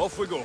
Off we go.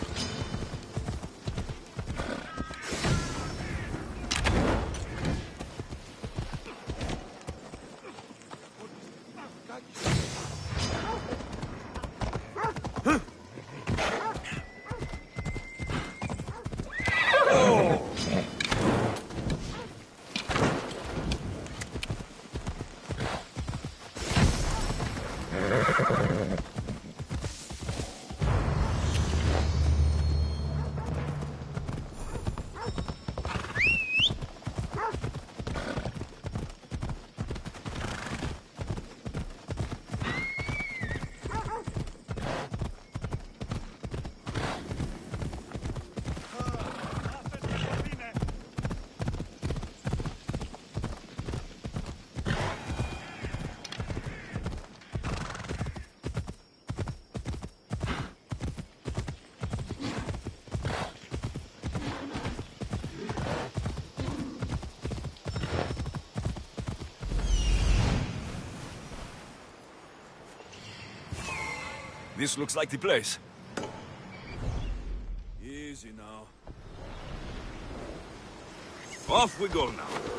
This looks like the place. Easy now. Off we go now.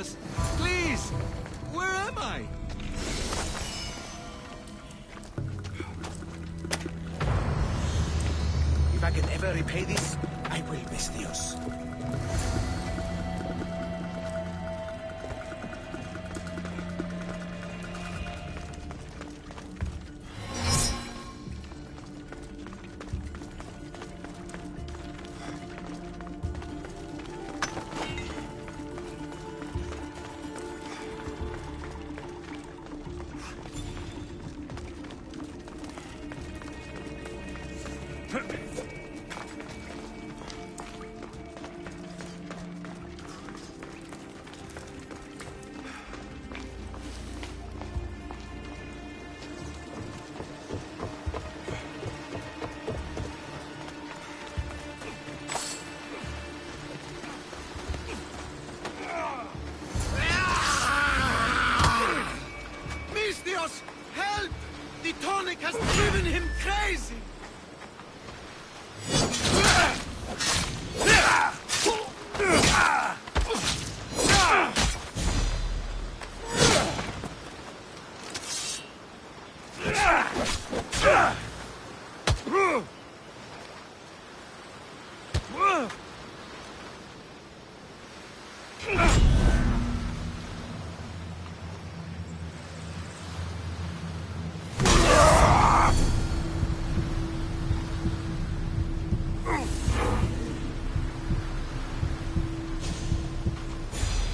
Misthios! Please! Where am I? If I can ever repay this, I will, Misthios. Misthios, help! The tonic has driven him crazy!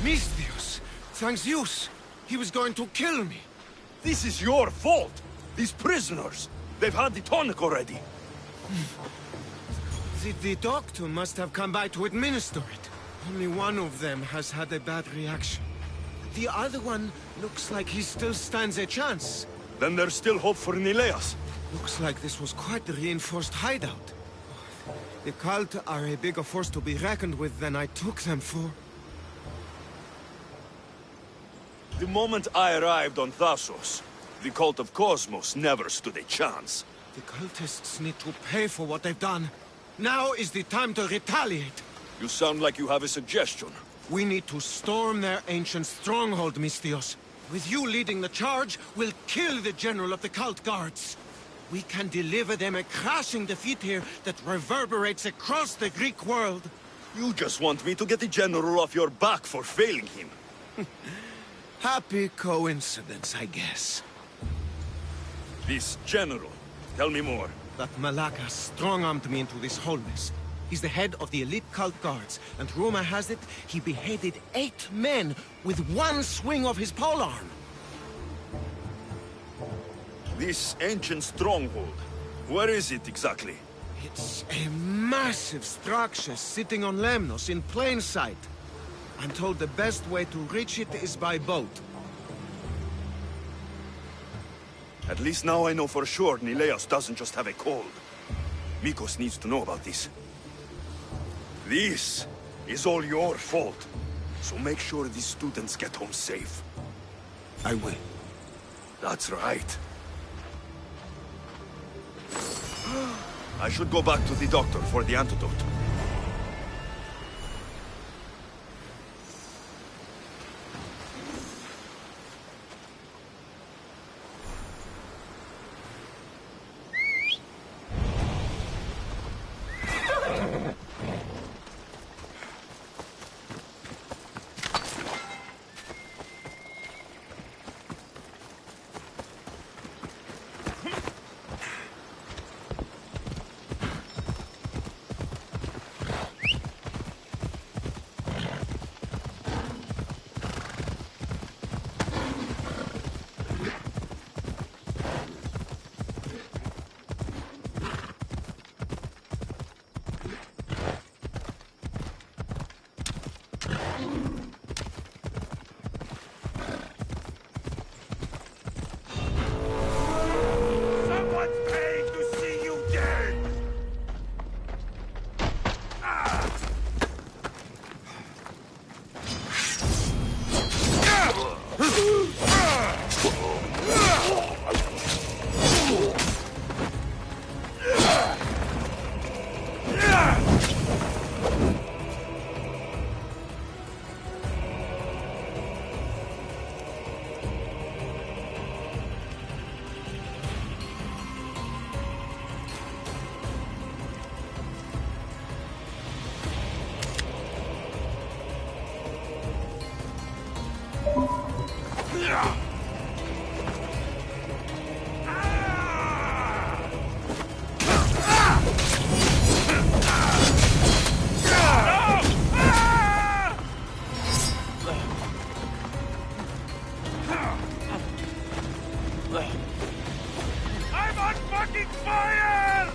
Misthios! Thanks Zeus! He was going to kill me! This is your fault! These prisoners! They've had the tonic already! The doctor must have come by to administer it. Only one of them has had a bad reaction. The other one looks like he still stands a chance. Then there's still hope for Nileas. Looks like this was quite the reinforced hideout. The cult are a bigger force to be reckoned with than I took them for. The moment I arrived on Thassos, the cult of Cosmos never stood a chance. The cultists need to pay for what they've done. Now is the time to retaliate. You sound like you have a suggestion. We need to storm their ancient stronghold, Misthios. With you leading the charge, we'll kill the general of the cult guards. We can deliver them a crashing defeat here that reverberates across the Greek world. You just want me to get the general off your back for failing him. Happy coincidence, I guess. This general, tell me more. That Malaka strong-armed me into this whole mess. He's the head of the elite cult guards, and rumor has it, he beheaded 8 men with one swing of his polearm. This ancient stronghold, where is it exactly? It's a massive structure sitting on Lemnos in plain sight. I'm told the best way to reach it is by boat. At least now I know for sure Nileas doesn't just have a cold. Mikos needs to know about this. This is all your fault. So make sure these students get home safe. I will. That's right. I should go back to the doctor for the antidote. I'm on fucking fire!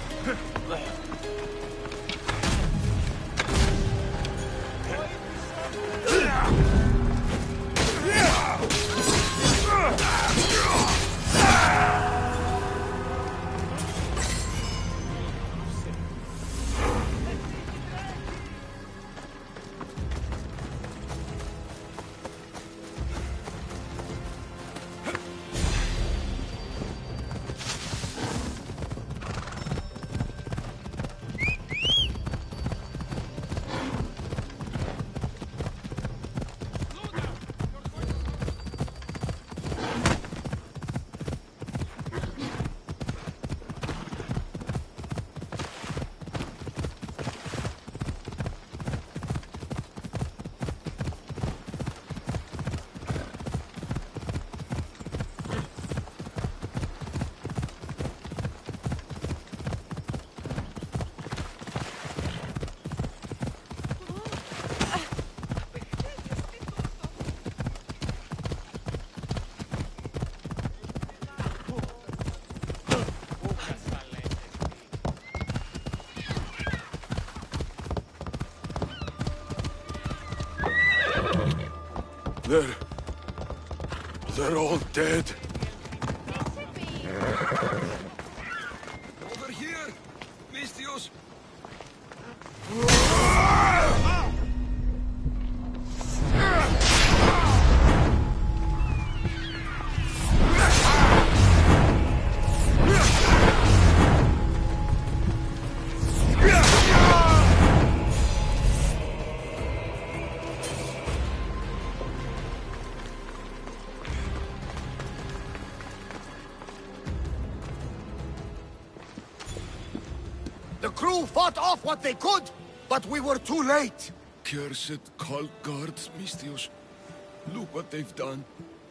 They're all dead. Over here, Mistios. The crew fought off what they could, but we were too late. Cursed cult guards, Mistios. Look what they've done.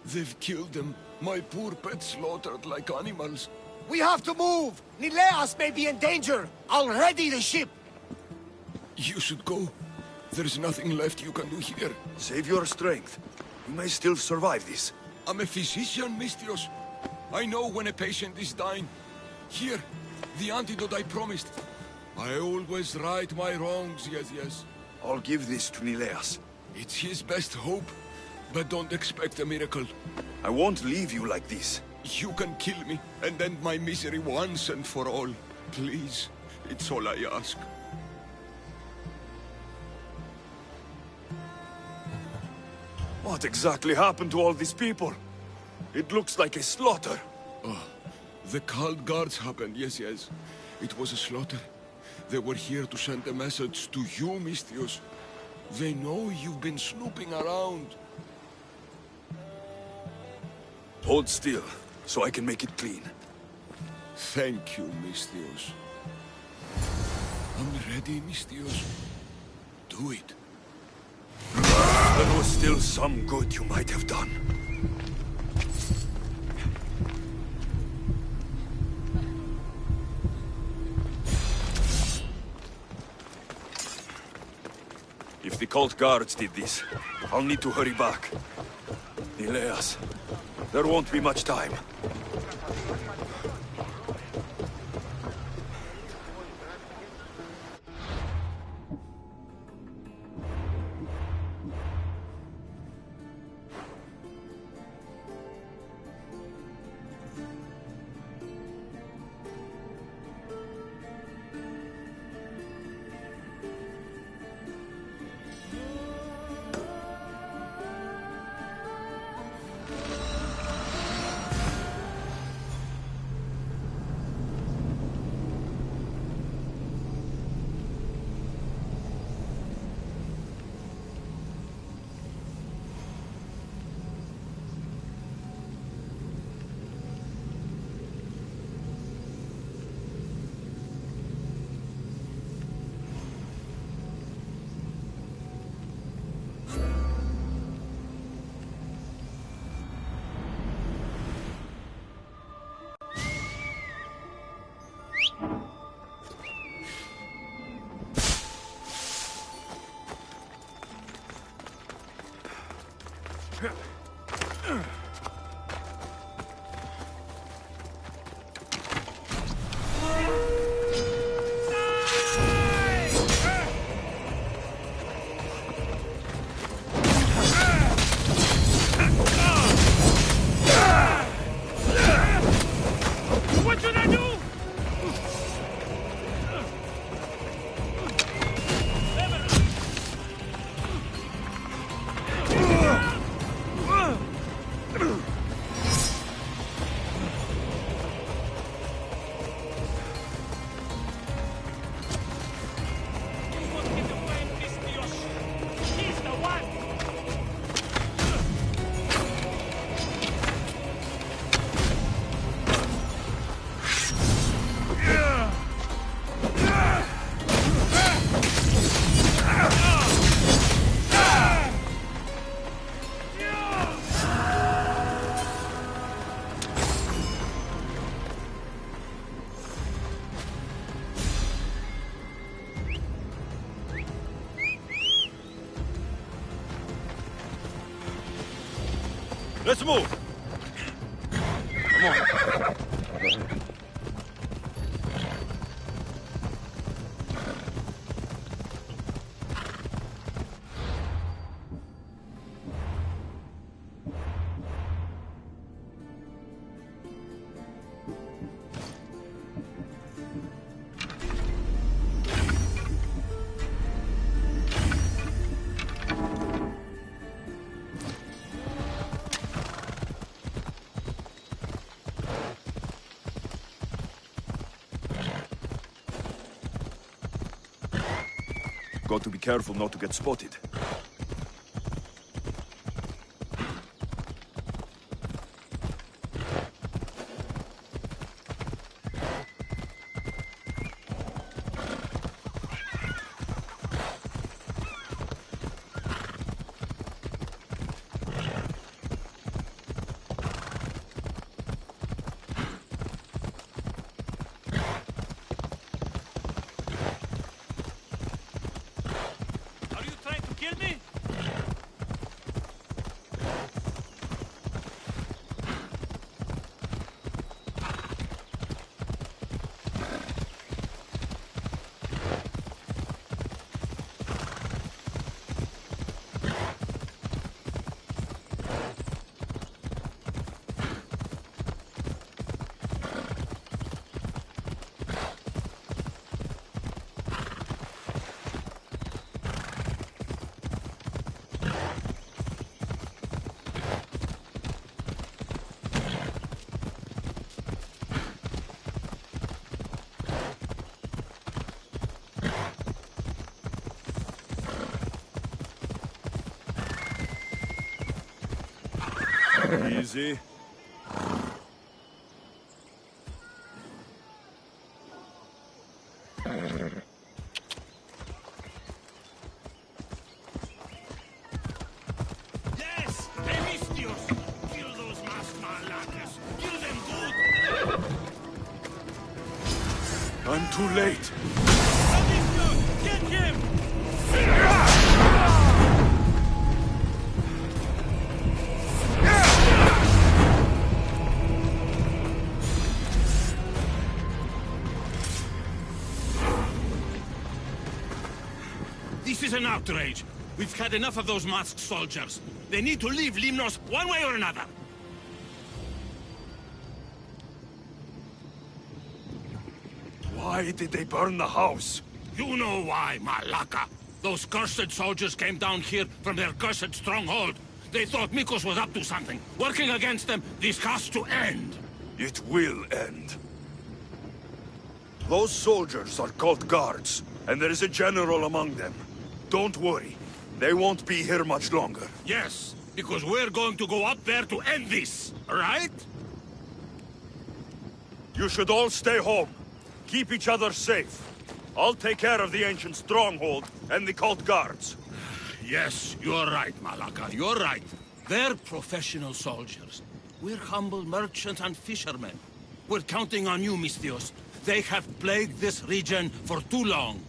They've killed them. My poor pets slaughtered like animals. We have to move. Nileas may be in danger. I'll ready the ship. You should go. There's nothing left you can do here. Save your strength. You may still survive this. I'm a physician, Mistios. I know when a patient is dying. Here, the antidote I promised. I always right my wrongs, yes. I'll give this to Nileas. It's his best hope, but don't expect a miracle. I won't leave you like this. You can kill me and end my misery once and for all. Please, it's all I ask. What exactly happened to all these people? It looks like a slaughter. Oh, the cult guards happened, yes. It was a slaughter. They were here to send a message to you, Mistios. They know you've been snooping around. Hold still, so I can make it clean. Thank you, Mistios. I'm ready, Mistios. Do it. There was still some good you might have done. If the cult guards did this, I'll need to hurry back. Nileas, there won't be much time. Let's move! Come on. Got to be careful not to get spotted. Easy. Yes! Emistios! Kill those masked malacas! Kill them good! I'm too late. Emistios! Get him! This is an outrage. We've had enough of those masked soldiers. They need to leave Limnos one way or another. Why did they burn the house? You know why, Malaka. Those cursed soldiers came down here from their cursed stronghold. They thought Mikos was up to something. Working against them, this has to end. It will end. Those soldiers are called guards, and there is a general among them. Don't worry. They won't be here much longer. Yes, because we're going to go up there to end this, right? You should all stay home. Keep each other safe. I'll take care of the ancient stronghold and the cult guards. Yes, you're right, Malaka, you're right. They're professional soldiers. We're humble merchants and fishermen. We're counting on you, Misthios. They have plagued this region for too long.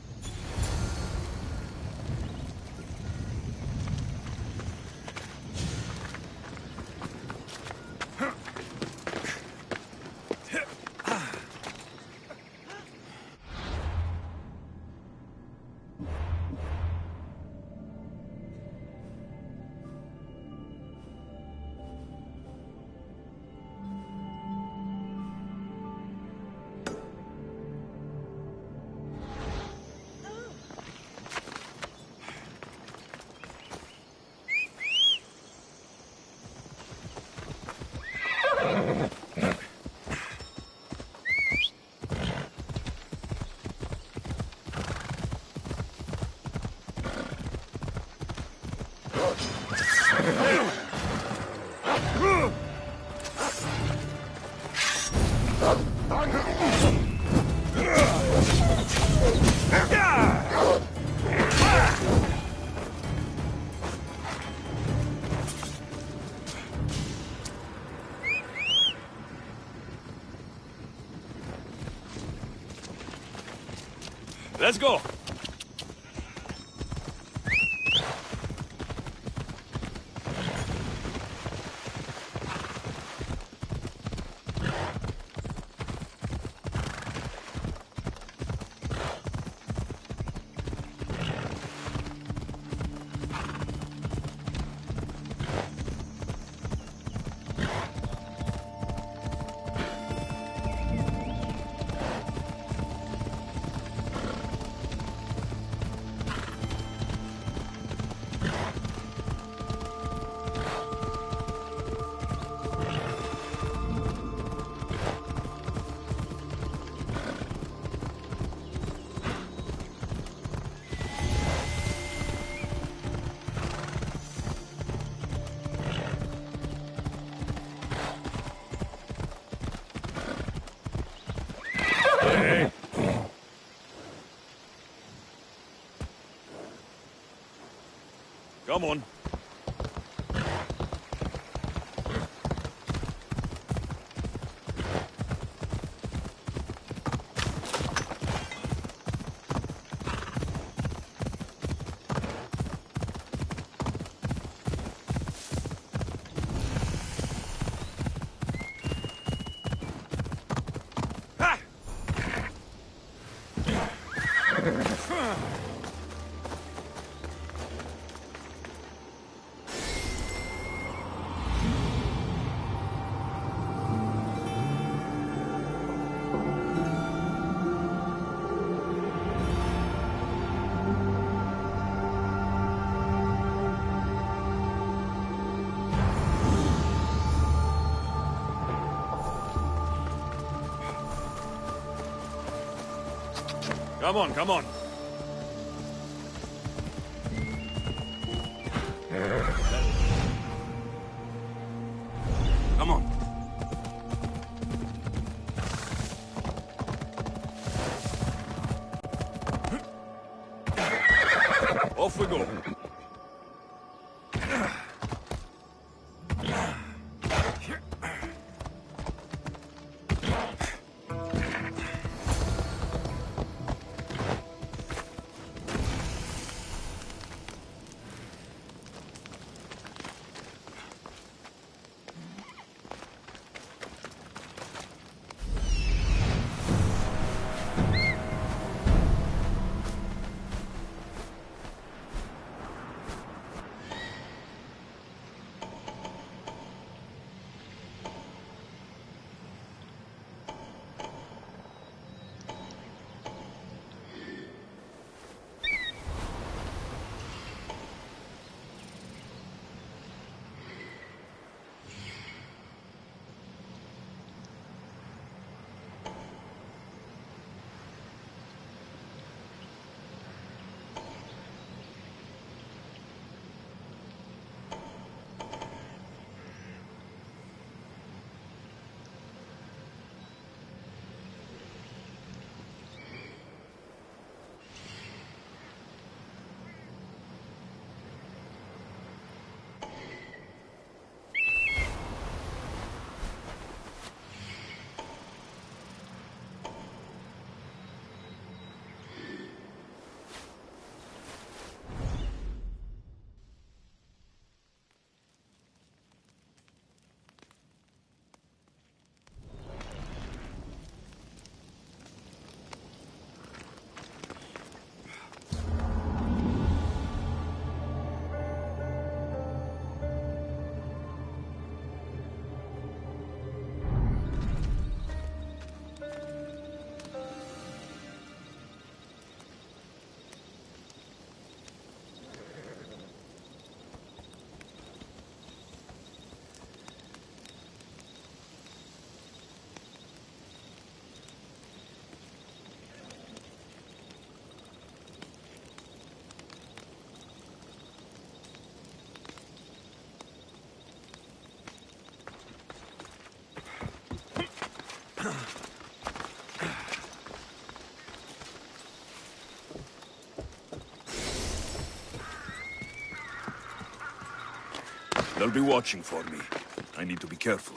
Let's go! Come on. Come on, come on. Come on. Off we go. They'll be watching for me. I need to be careful.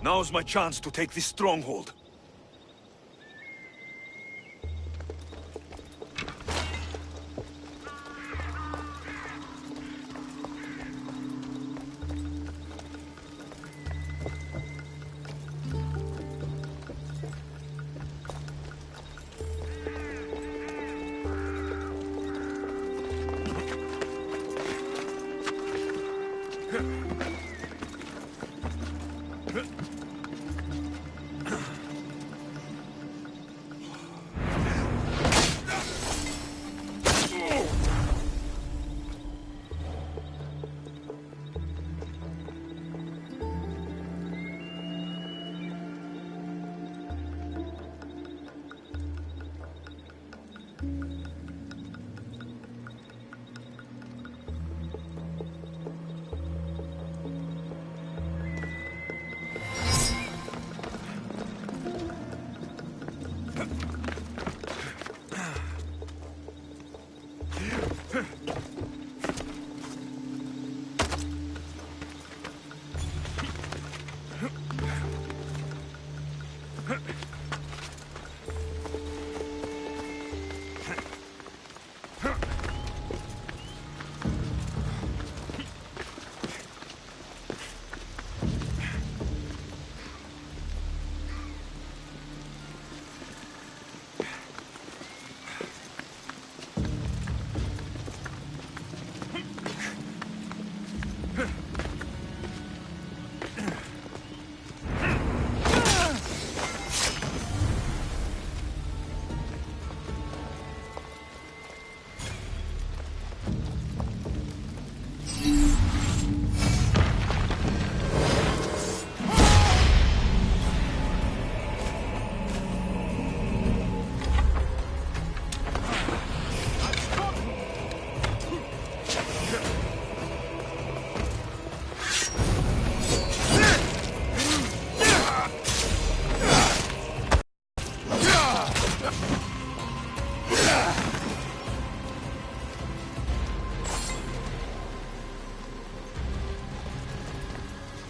Now's my chance to take this stronghold.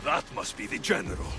That must be the general.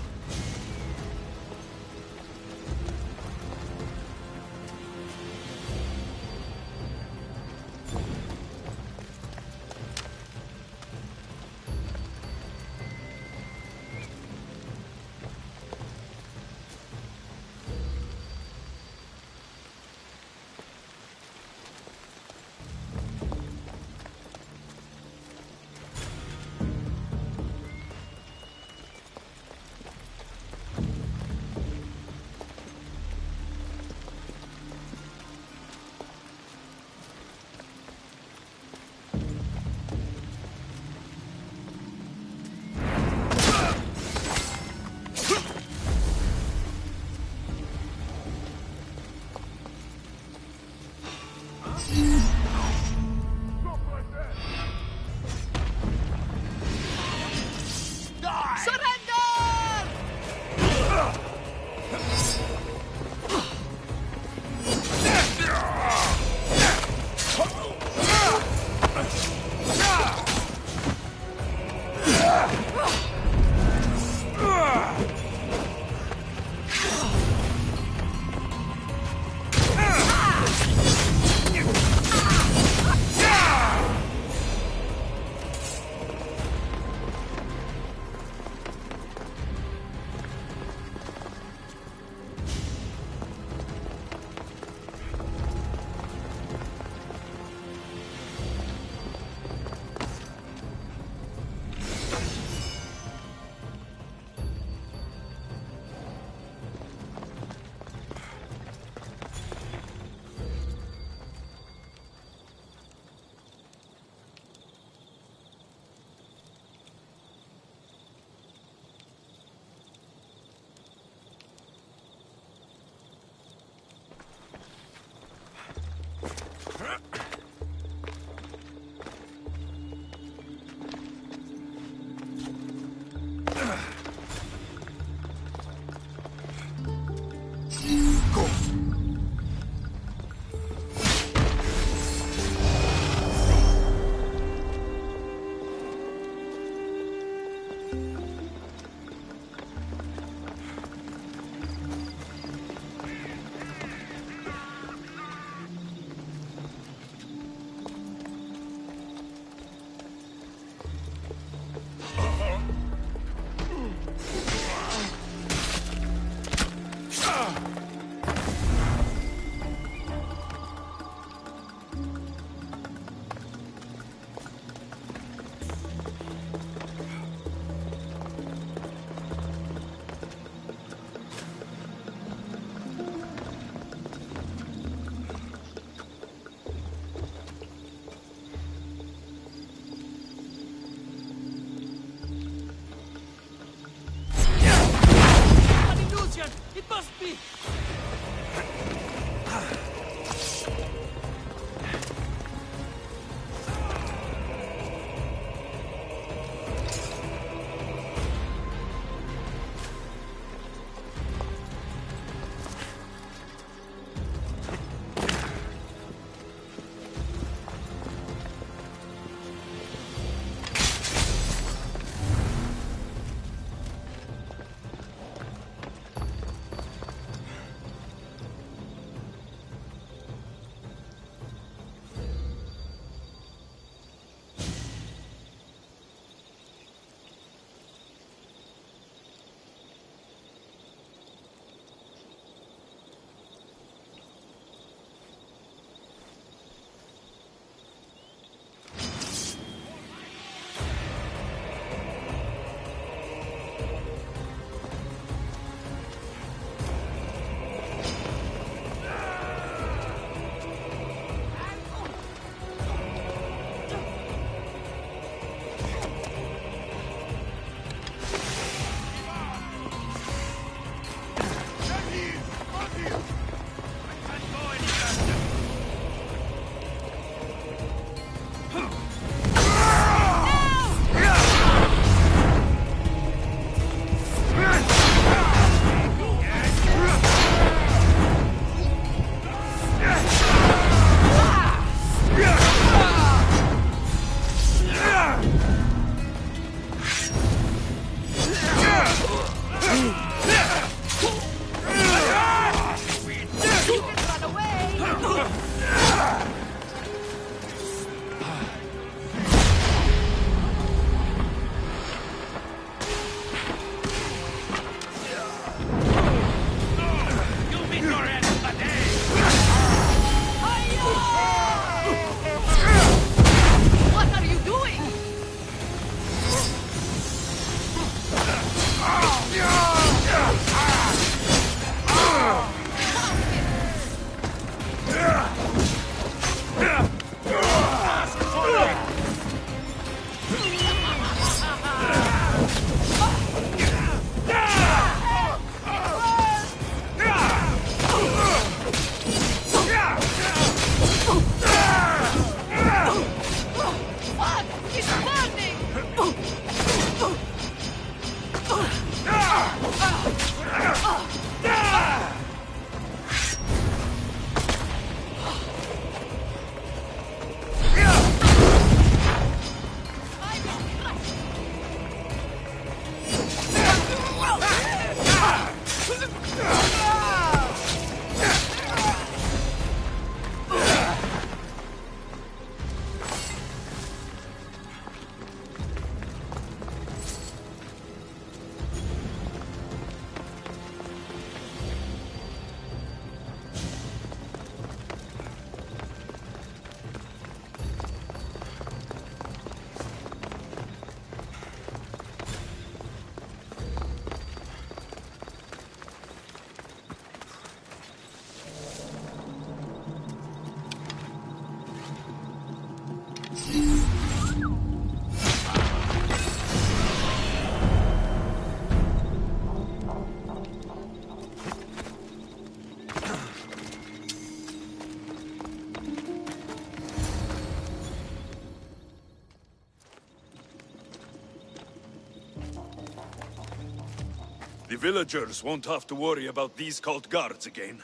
It must be! The villagers won't have to worry about these cult guards again.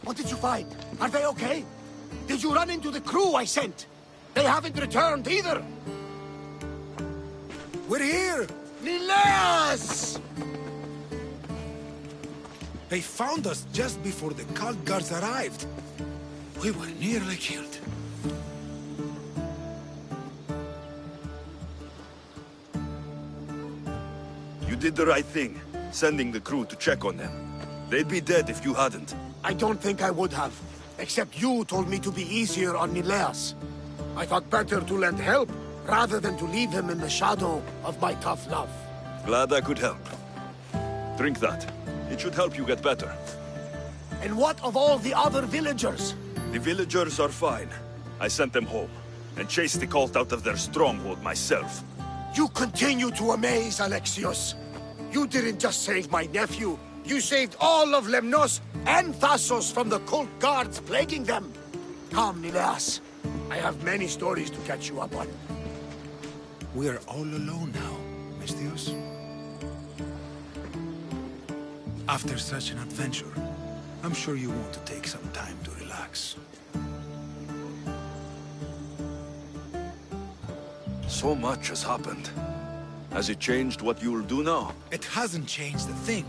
What did you find? Are they okay? Did you run into the crew I sent? They haven't returned either. We're here! Nileas! They found us just before the cult guards arrived. We were nearly killed. You did the right thing, sending the crew to check on them. They'd be dead if you hadn't. I don't think I would have. Except you told me to be easier on Nileas. I thought better to lend help, rather than to leave him in the shadow of my tough love. Glad I could help. Drink that. It should help you get better. And what of all the other villagers? The villagers are fine. I sent them home, and chased the cult out of their stronghold myself. You continue to amaze, Alexios. You didn't just save my nephew. You saved all of Lemnos and Thassos from the cult guards plaguing them. Come, Nileas. I have many stories to catch you up on. We're all alone now, Misthios. After such an adventure, I'm sure you want to take some time to relax. So much has happened. Has it changed what you'll do now? It hasn't changed a thing.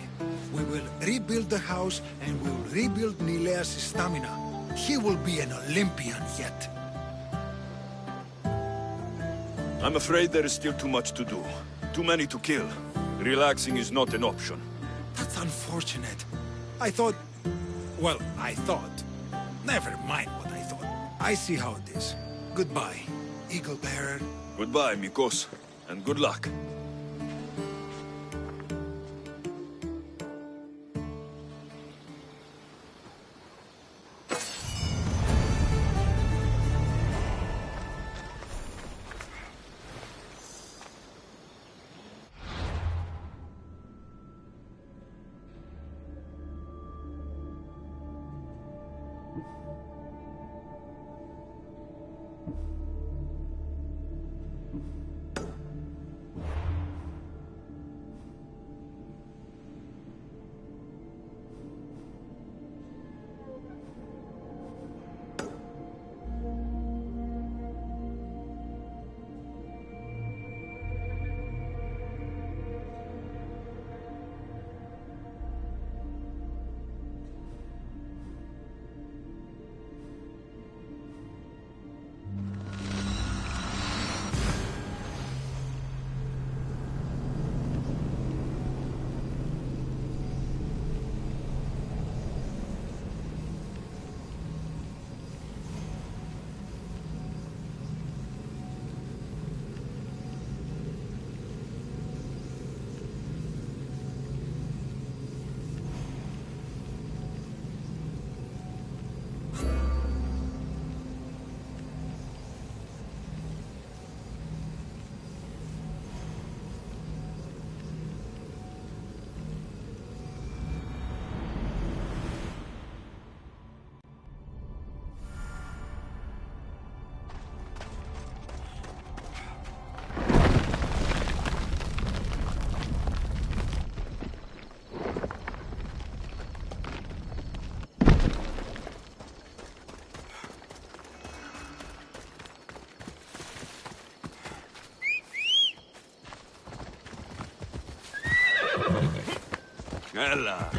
We will rebuild the house, and we will rebuild Nileas' stamina. He will be an Olympian yet. I'm afraid there is still too much to do. Too many to kill. Relaxing is not an option. That's unfortunate. I thought... Well, I thought. Never mind what I thought. I see how it is. Goodbye, Eagle Bearer. Goodbye, Mikos. And good luck. Ella.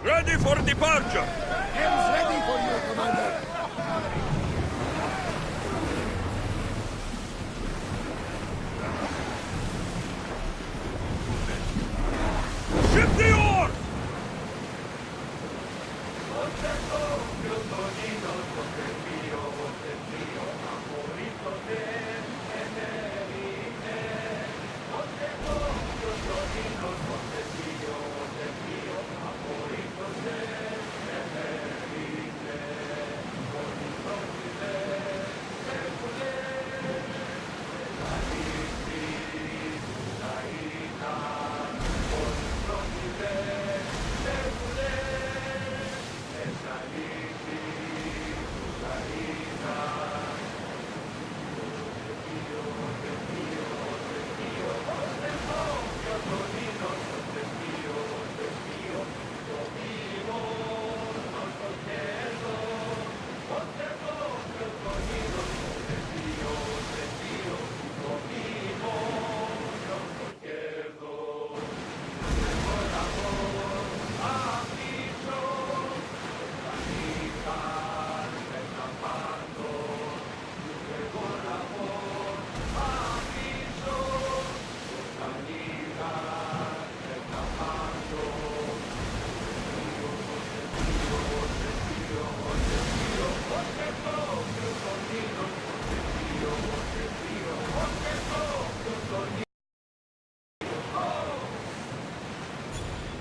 Ready for departure! Hymns ready for you, Commander. Ship the oar!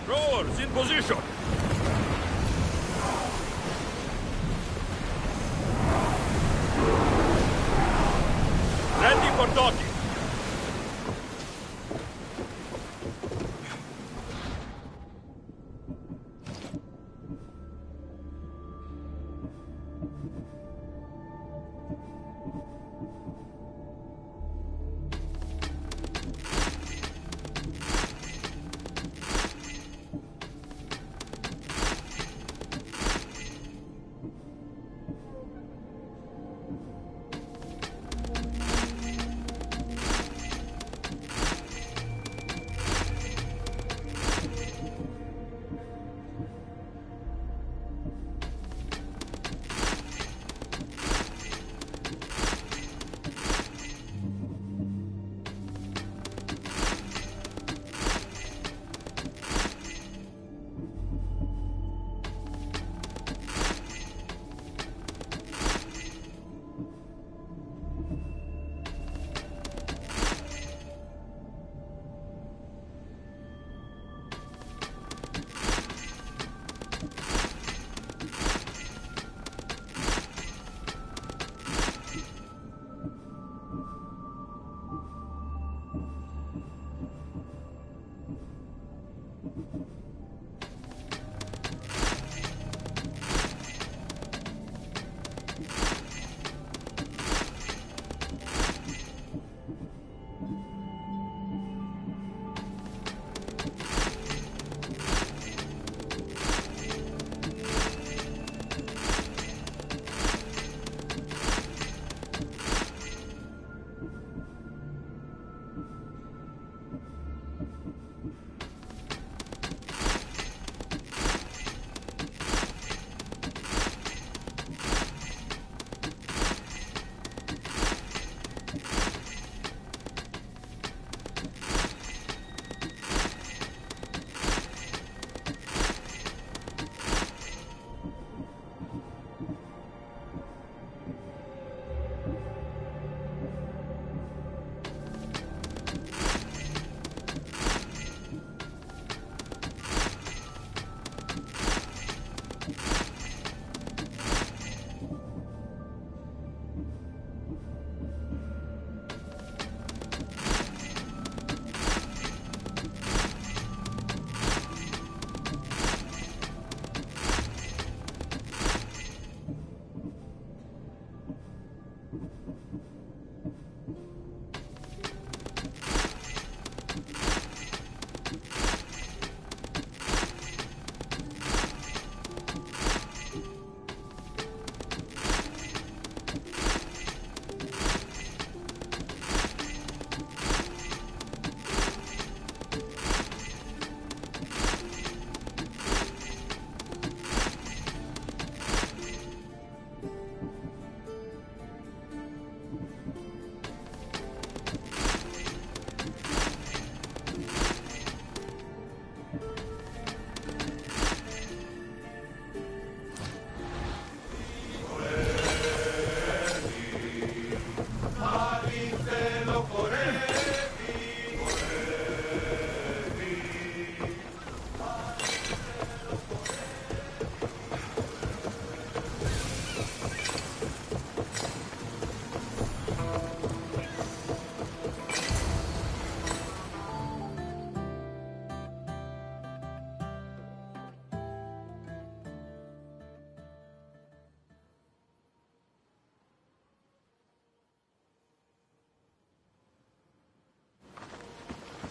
Rowers in position! Ready for docking!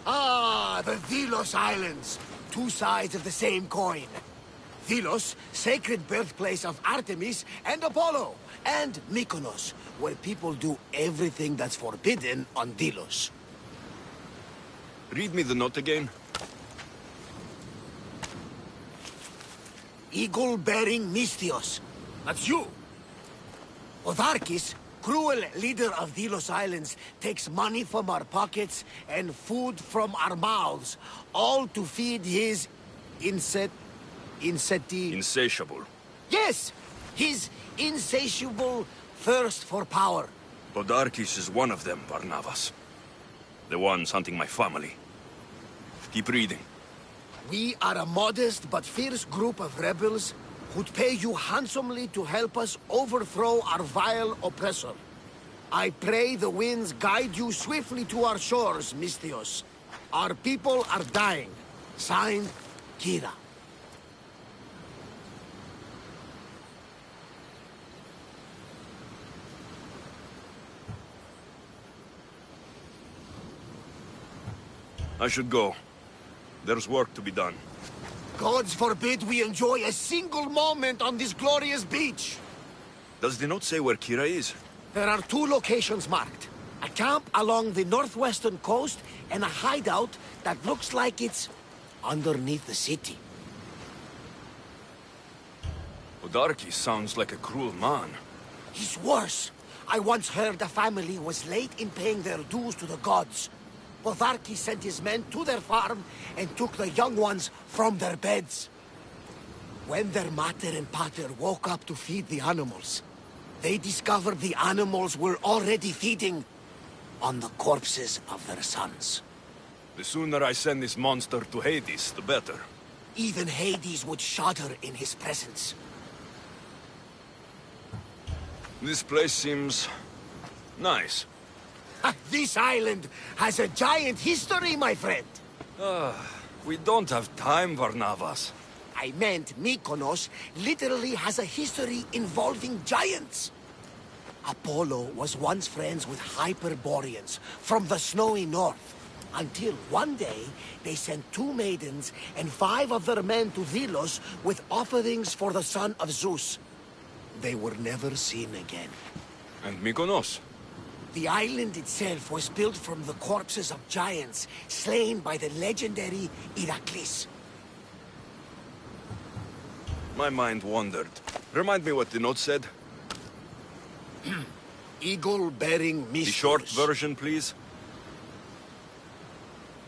Ah, the Delos Islands. Two sides of the same coin. Delos, sacred birthplace of Artemis and Apollo. And Mykonos, where people do everything that's forbidden on Delos. Read me the note again. Eagle-bearing Misthios. That's you. Otharkis, cruel leader of Delos Islands, takes money from our pockets and food from our mouths, all to feed his Insatiable. Yes! His insatiable thirst for power. Podarkis is one of them, Barnabas. The ones hunting my family. Keep reading. We are a modest but fierce group of rebels who'd pay you handsomely to help us overthrow our vile oppressor. I pray the winds guide you swiftly to our shores, Misthios. Our people are dying. Signed, Kira. I should go. There's work to be done. Gods forbid we enjoy a single moment on this glorious beach. Does the note say where Kira is? There are two locations marked. A camp along the northwestern coast and a hideout that looks like it's underneath the city. Podarkis sounds like a cruel man. He's worse. I once heard a family was late in paying their dues to the gods. Potharki sent his men to their farm and took the young ones from their beds. When their mater and pater woke up to feed the animals, they discovered the animals were already feeding on the corpses of their sons. The sooner I send this monster to Hades, the better. Even Hades would shudder in his presence. This place seems nice. This island has a giant history, my friend. We don't have time, Varnavas. I meant Mykonos literally has a history involving giants. Apollo was once friends with Hyperboreans from the snowy north. Until one day, they sent 2 maidens and 5 of their men to Delos with offerings for the son of Zeus. They were never seen again. And Mykonos? The island itself was built from the corpses of giants slain by the legendary Iraklis. My mind wandered. Remind me what the note said. Eagle-bearing Misthios. The short version, please.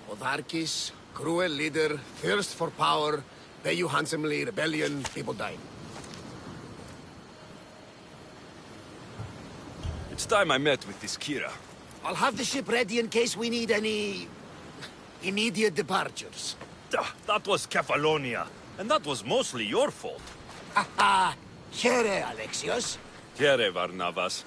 Otharkis, cruel leader, thirst for power, pay you handsomely, rebellion, people dying. It's time I met with this Kira. I'll have the ship ready in case we need any immediate departures. That was Kefalonia, and that was mostly your fault. Haha, here, Alexios. Here, Varnavas.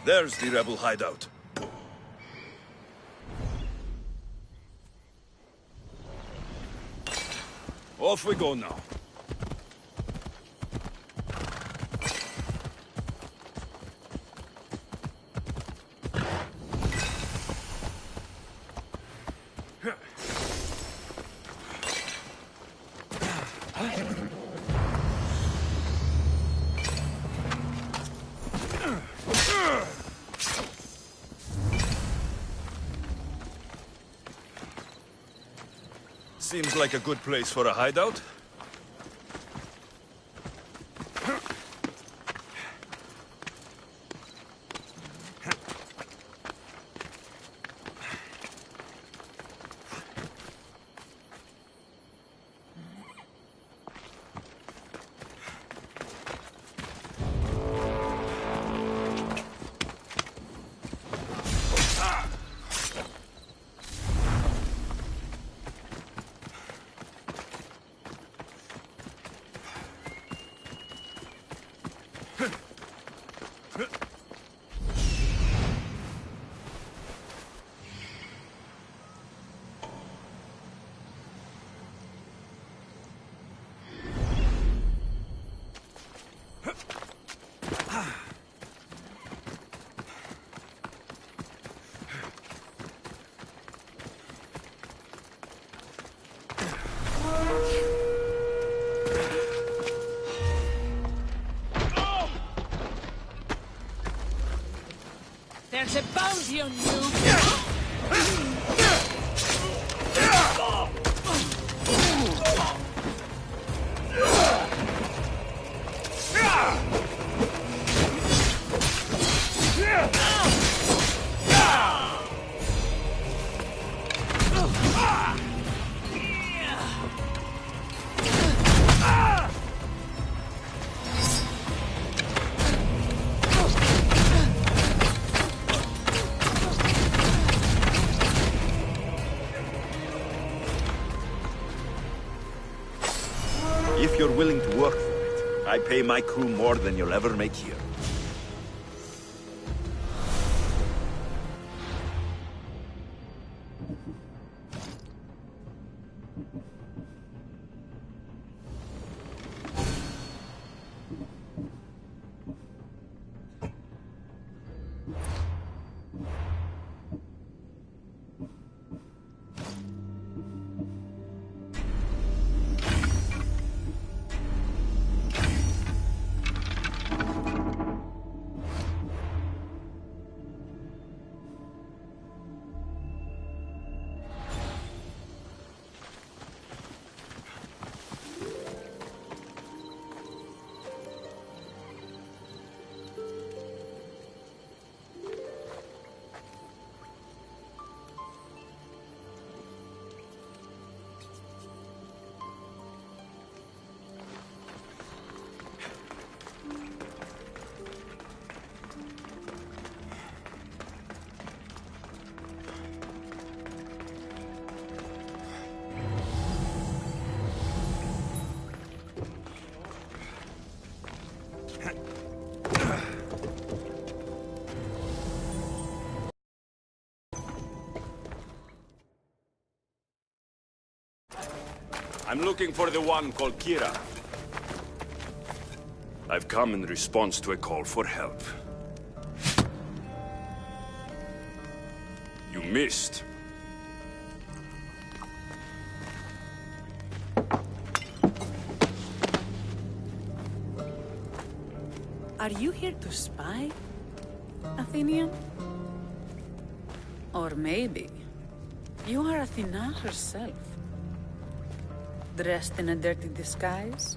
There's the rebel hideout. Off we go now. Seems like a good place for a hideout. There's a bounty on you! If you're willing to work for it, I pay my crew more than you'll ever make here. I'm looking for the one called Kira. I've come in response to a call for help. You missed. Are you here to spy, Athenian? Or maybe you are Athena herself, dressed in a dirty disguise?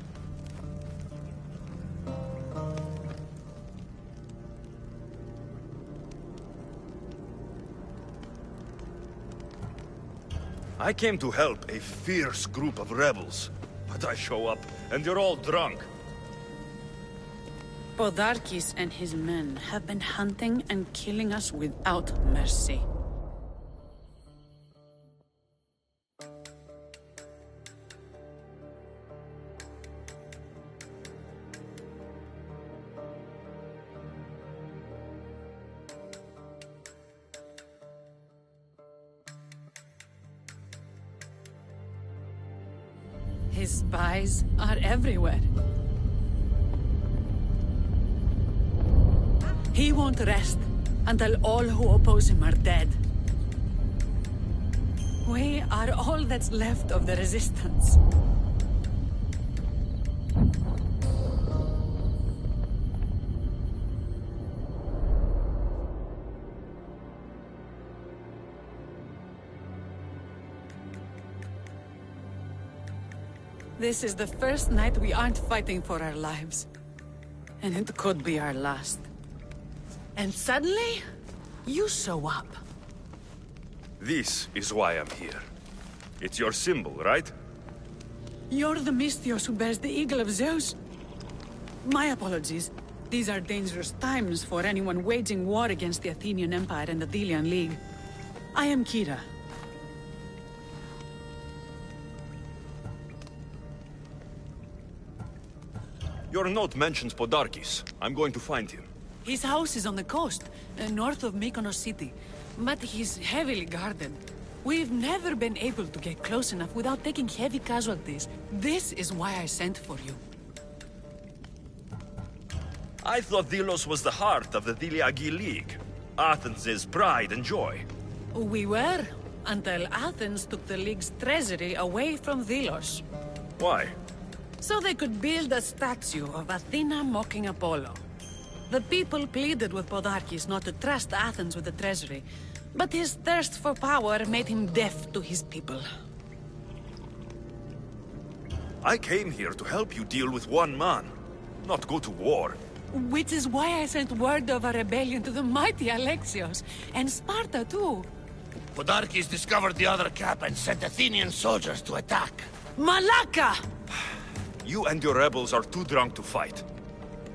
I came to help a fierce group of rebels, but I show up and you're all drunk. Podarkes and his men have been hunting and killing us without mercy. His spies are everywhere. He won't rest until all who oppose him are dead. We are all that's left of the resistance. This is the first night we aren't fighting for our lives. And it could be our last. And suddenly, you show up. This is why I'm here. It's your symbol, right? You're the Misthios who bears the eagle of Zeus? My apologies. These are dangerous times for anyone waging war against the Athenian Empire and the Delian League. I am Kira. Your note mentions Podarkes. I'm going to find him. His house is on the coast, north of Mykonos city. But he's heavily guarded. We've never been able to get close enough without taking heavy casualties. This is why I sent for you. I thought Delos was the heart of the Diliagi League. Athens' pride and joy. We were, until Athens took the League's treasury away from Delos. Why? So they could build a statue of Athena mocking Apollo. The people pleaded with Podarkes not to trust Athens with the treasury, but his thirst for power made him deaf to his people. I came here to help you deal with one man, not go to war. Which is why I sent word of a rebellion to the mighty Alexios, and Sparta too. Podarkes discovered the other cap and sent Athenian soldiers to attack. Malaka! You and your rebels are too drunk to fight.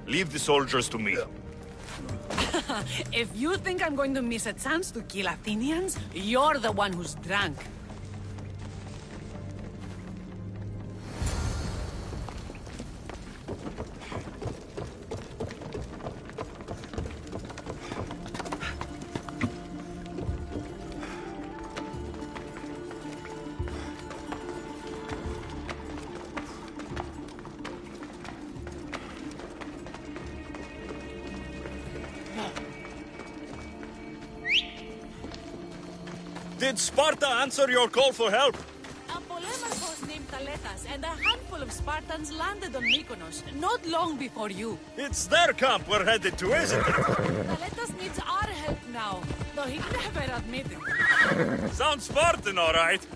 Leave the soldiers to me. If you think I'm going to miss a chance to kill Athenians, you're the one who's drunk. Did Sparta answer your call for help? A Polemarchos named Thaletas and a handful of Spartans landed on Mykonos, not long before you. It's their camp we're headed to, isn't it? Thaletas needs our help now, though he never admitted it. Sounds Spartan, all right.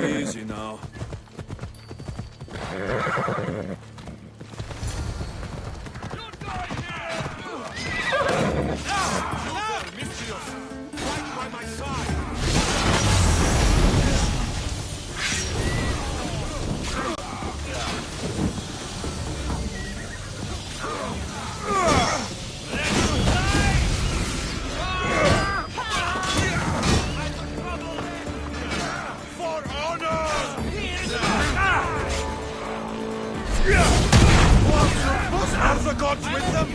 Easy now. Have the gods with them?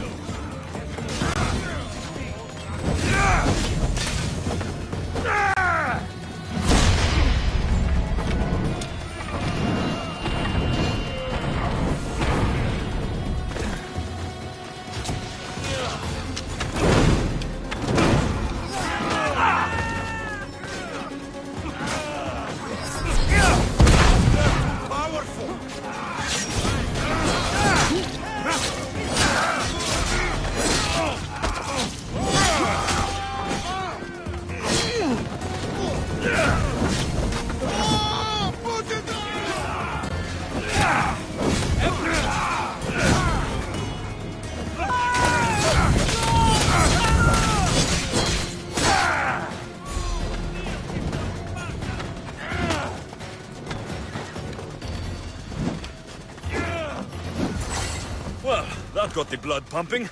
Well, that got the blood pumping.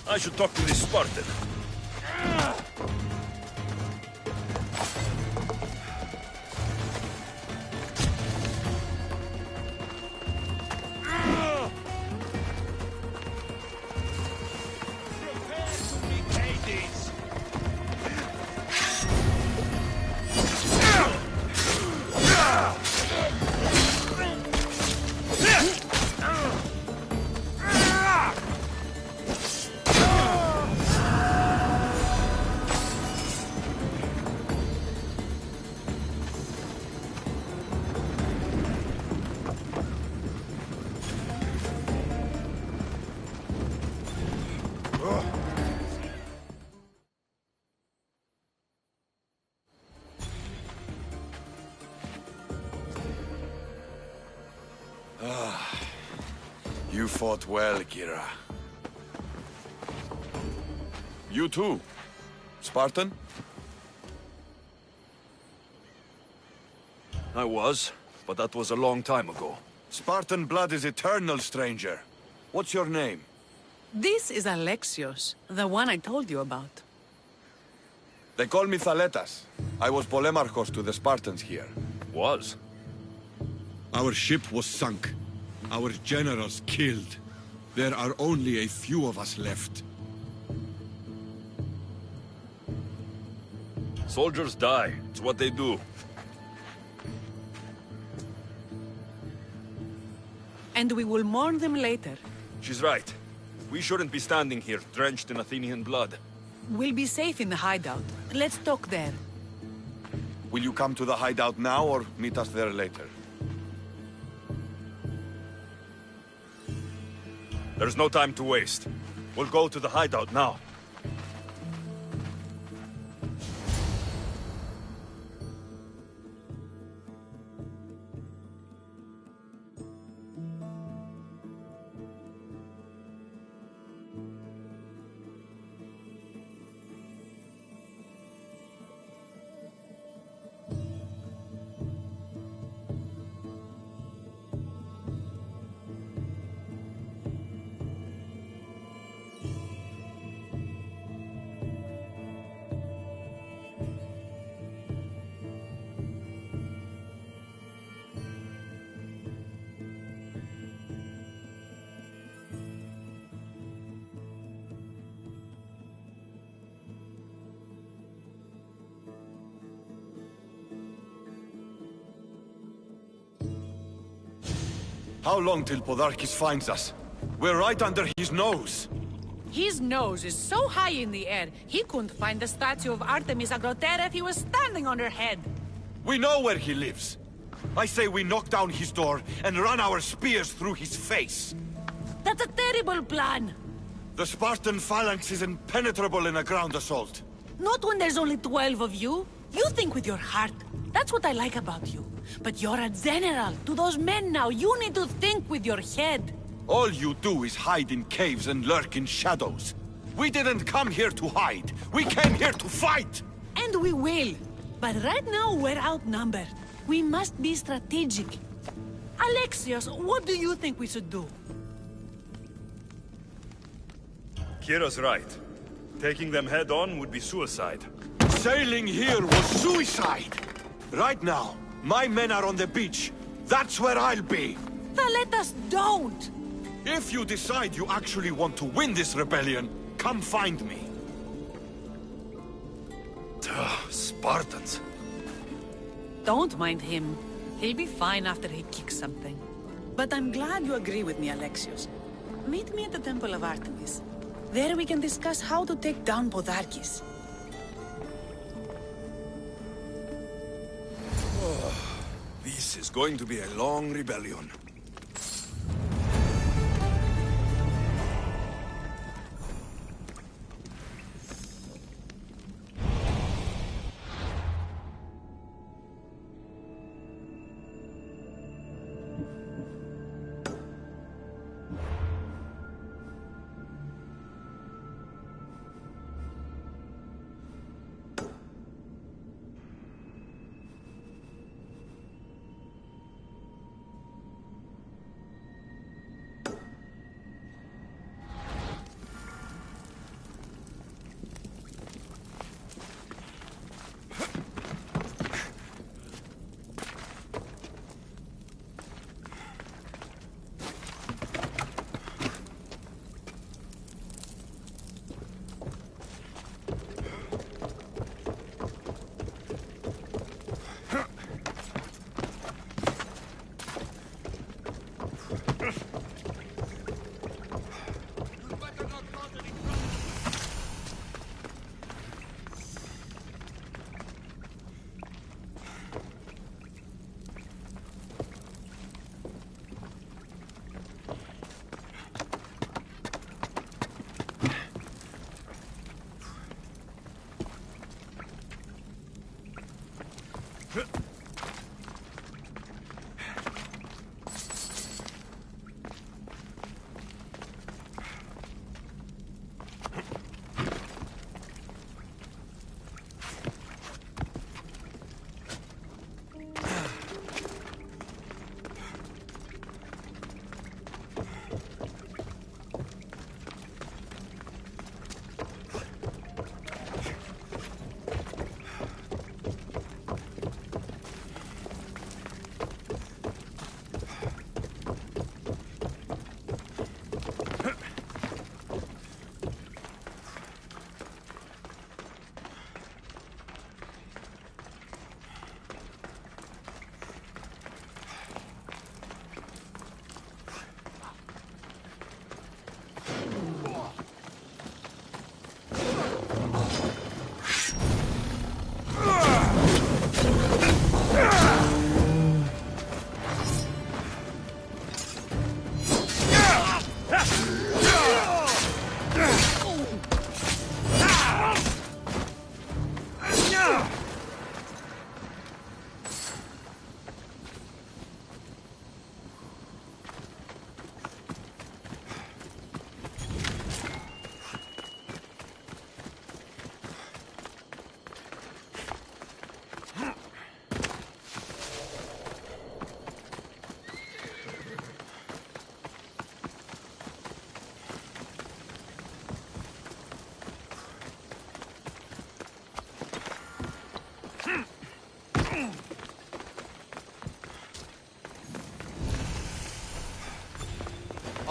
I should talk to this Spartan. You fought well, Kira. You too. Spartan? I was, but that was a long time ago. Spartan blood is eternal, stranger. What's your name? This is Alexios, the one I told you about. They call me Thaletas. I was Polemarchos to the Spartans here. Was? Our ship was sunk. Our generals killed. There are only a few of us left. Soldiers die. It's what they do. And we will mourn them later. She's right. We shouldn't be standing here, drenched in Athenian blood. We'll be safe in the hideout. Let's talk there. Will you come to the hideout now or meet us there later? There's no time to waste. We'll go to the hideout now. How long till Podarkis finds us? We're right under his nose. His nose is so high in the air, he couldn't find the statue of Artemis Agrotera if he was standing on her head. We know where he lives. I say we knock down his door and run our spears through his face. That's a terrible plan. The Spartan phalanx is impenetrable in a ground assault. Not when there's only 12 of you. You think with your heart. That's what I like about you. But you're a general. To those men now, you need to think with your head. All you do is hide in caves and lurk in shadows. We didn't come here to hide. We came here to fight! And we will. But right now, we're outnumbered. We must be strategic. Alexios, what do you think we should do? Kira's right. Taking them head on would be suicide. Sailing here was suicide! Right now, my men are on the beach. That's where I'll be! Let us don't! If you decide you actually want to win this rebellion, come find me. Spartans. Don't mind him. He'll be fine after he kicks something. But I'm glad you agree with me, Alexios. Meet me at the Temple of Artemis. There we can discuss how to take down Podarkis. This is going to be a long rebellion.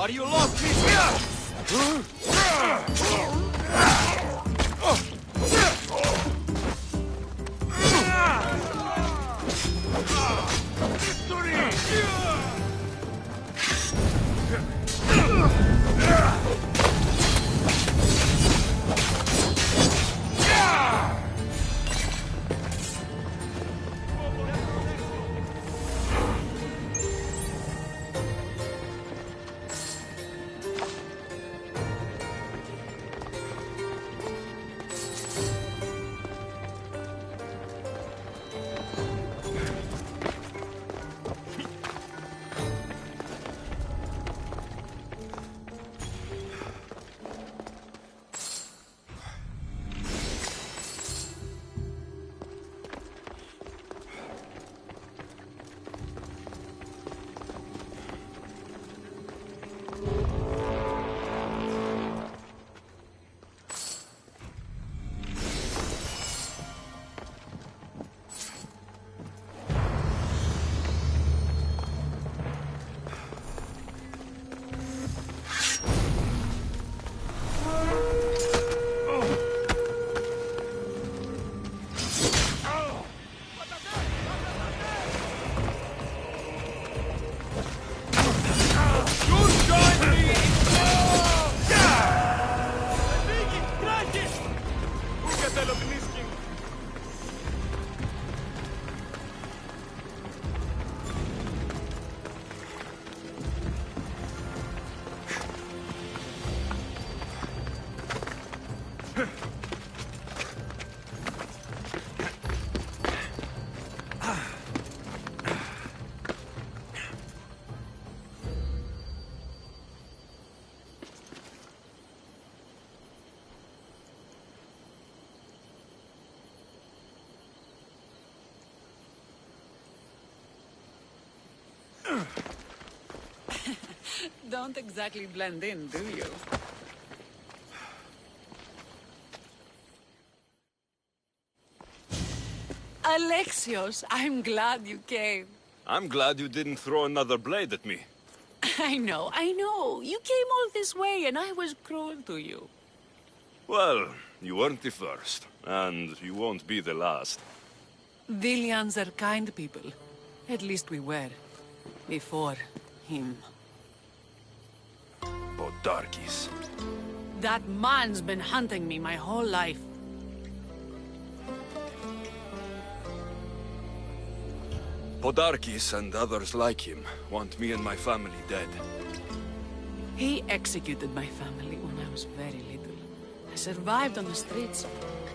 Are you lost, Miss? Don't exactly blend in, do you? Alexios, I'm glad you came. I'm glad you didn't throw another blade at me. I know. You came all this way and I was cruel to you. Well, you weren't the first, and you won't be the last. Dilians are kind people. At least we were. Before him. Podarkis. That man's been hunting me my whole life. Podarkis and others like him want me and my family dead. He executed my family when I was very little. I survived on the streets.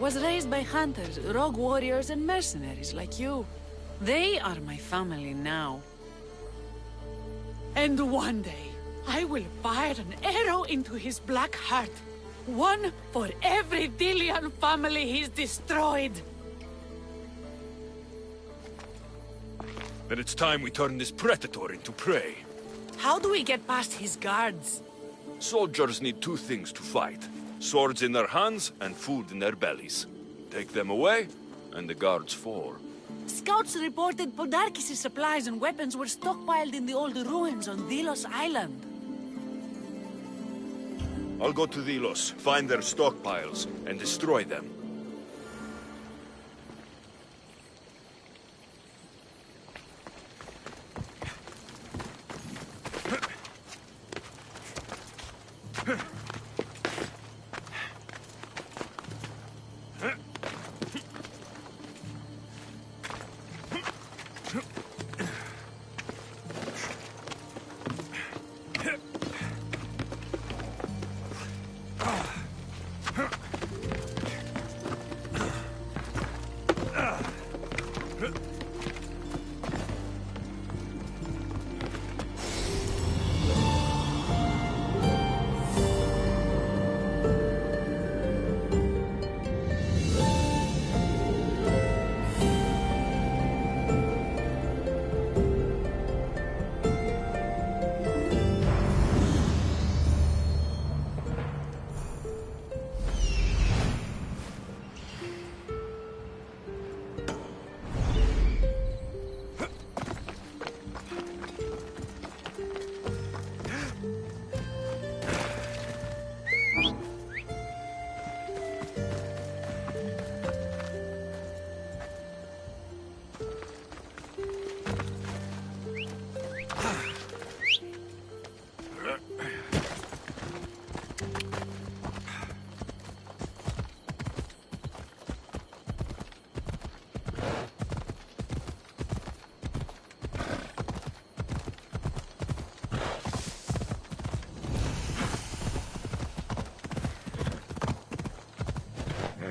Was raised by hunters, rogue warriors, and mercenaries like you. They are my family now. And one day, I will fire an arrow into his black heart. One for every Dilian family he's destroyed. Then it's time we turn this predator into prey. How do we get past his guards? Soldiers need two things to fight. Swords in their hands and food in their bellies. Take them away, and the guards fall. Scouts reported Podarkis' supplies and weapons were stockpiled in the old ruins on Delos Island. I'll go to Delos, find their stockpiles, and destroy them.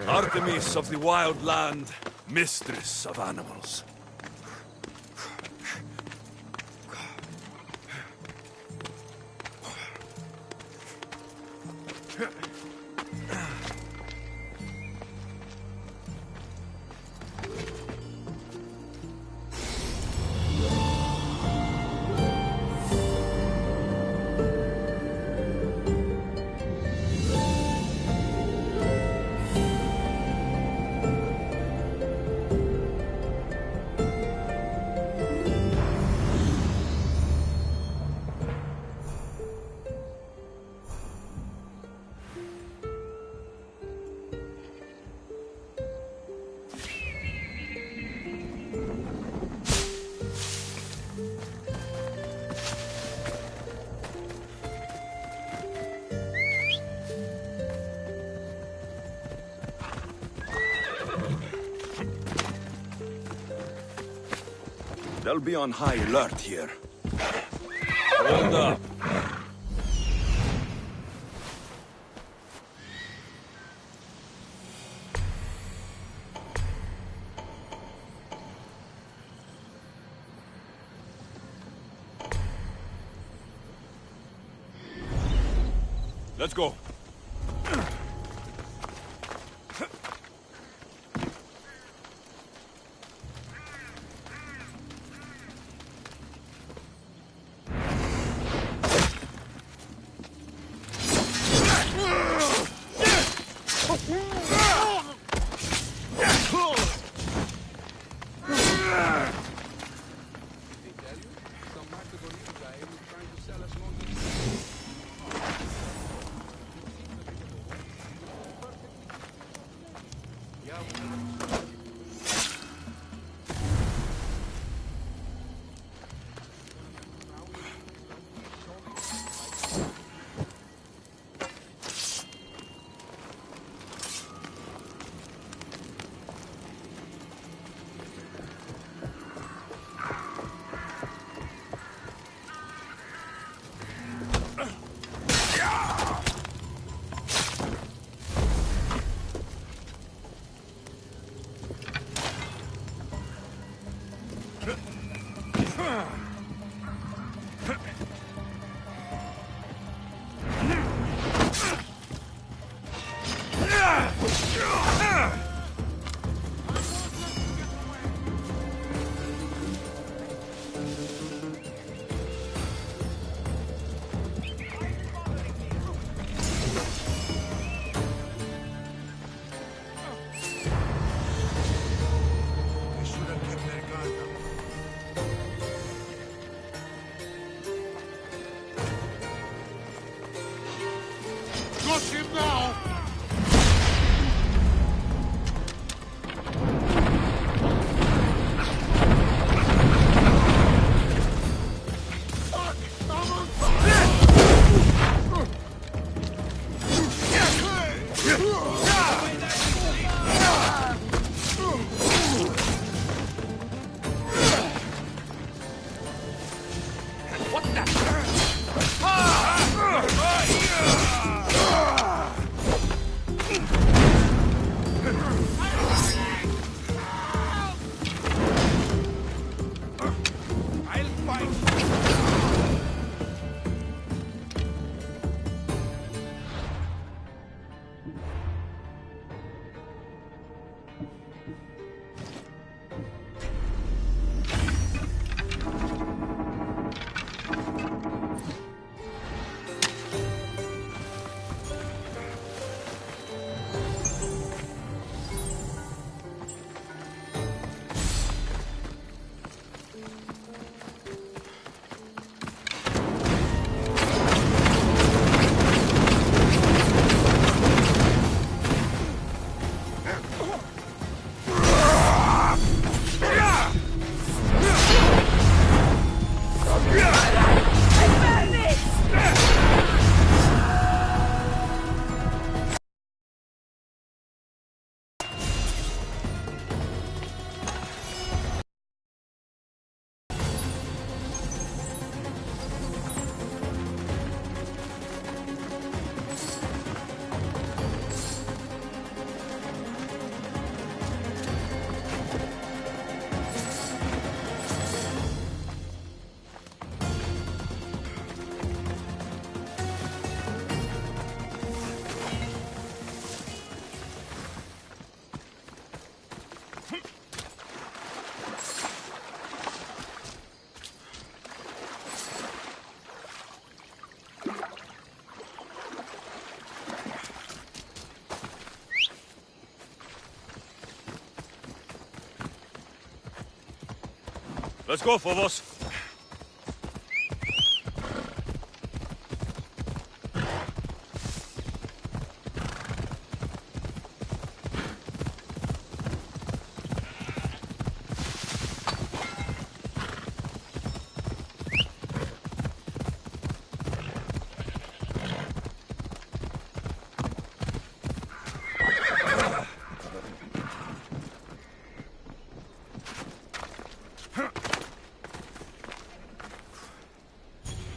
Artemis of the wild land, mistress of animals. They'll be on high alert here. Hold up. Let's go. Let's go, Phobos.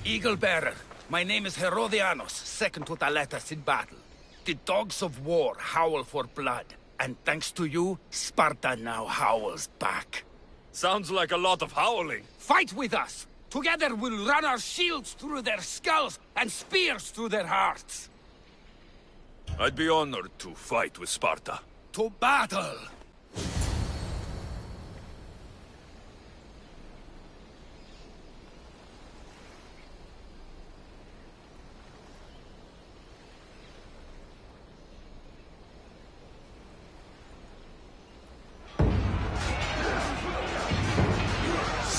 Eagle Bearer, my name is Herodianos, second to Thaletas in battle. The dogs of war howl for blood, and thanks to you, Sparta now howls back. Sounds like a lot of howling. Fight with us! Together we'll run our shields through their skulls and spears through their hearts! I'd be honored to fight with Sparta. To battle!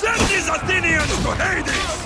Send these Athenians to Hades!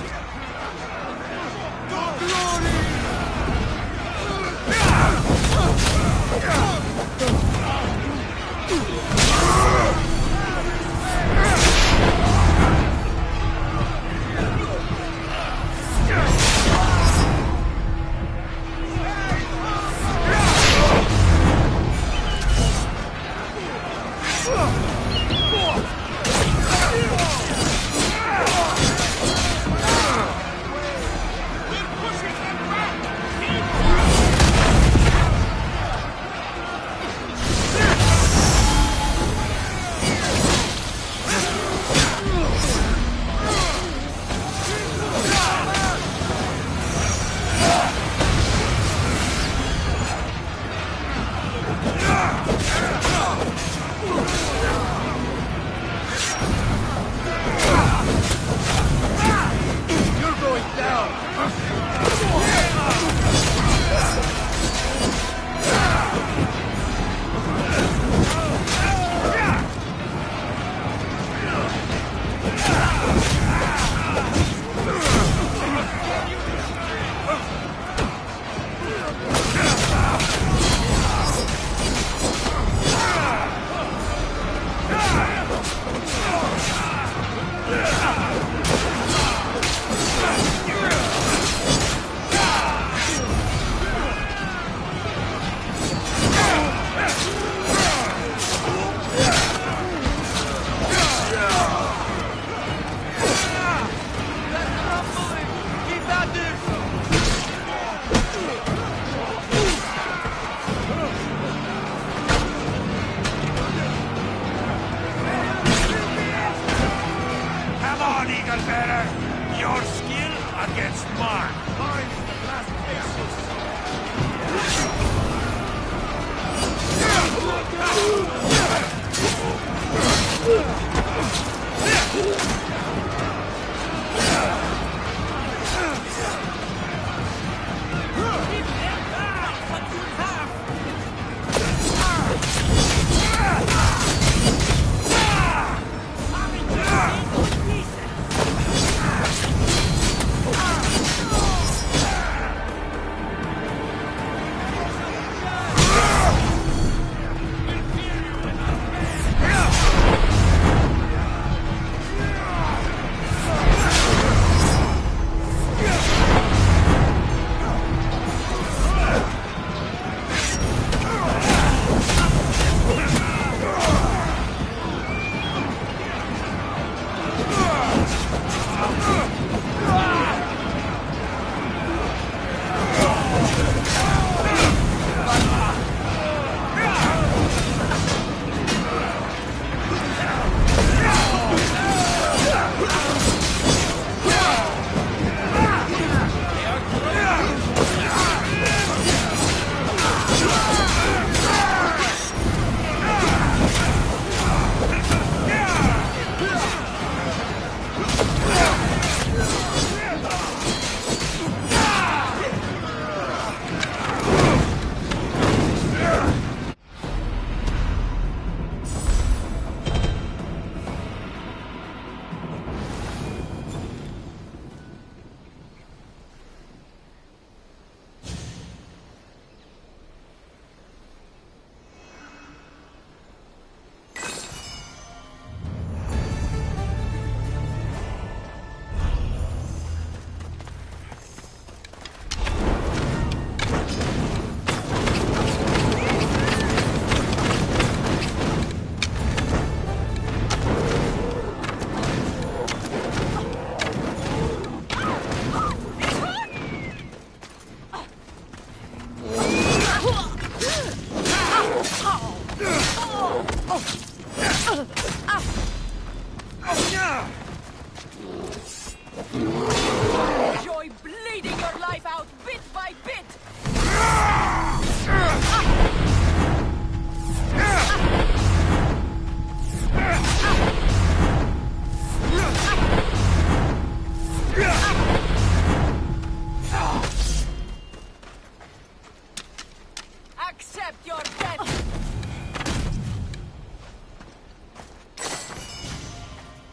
accept your death!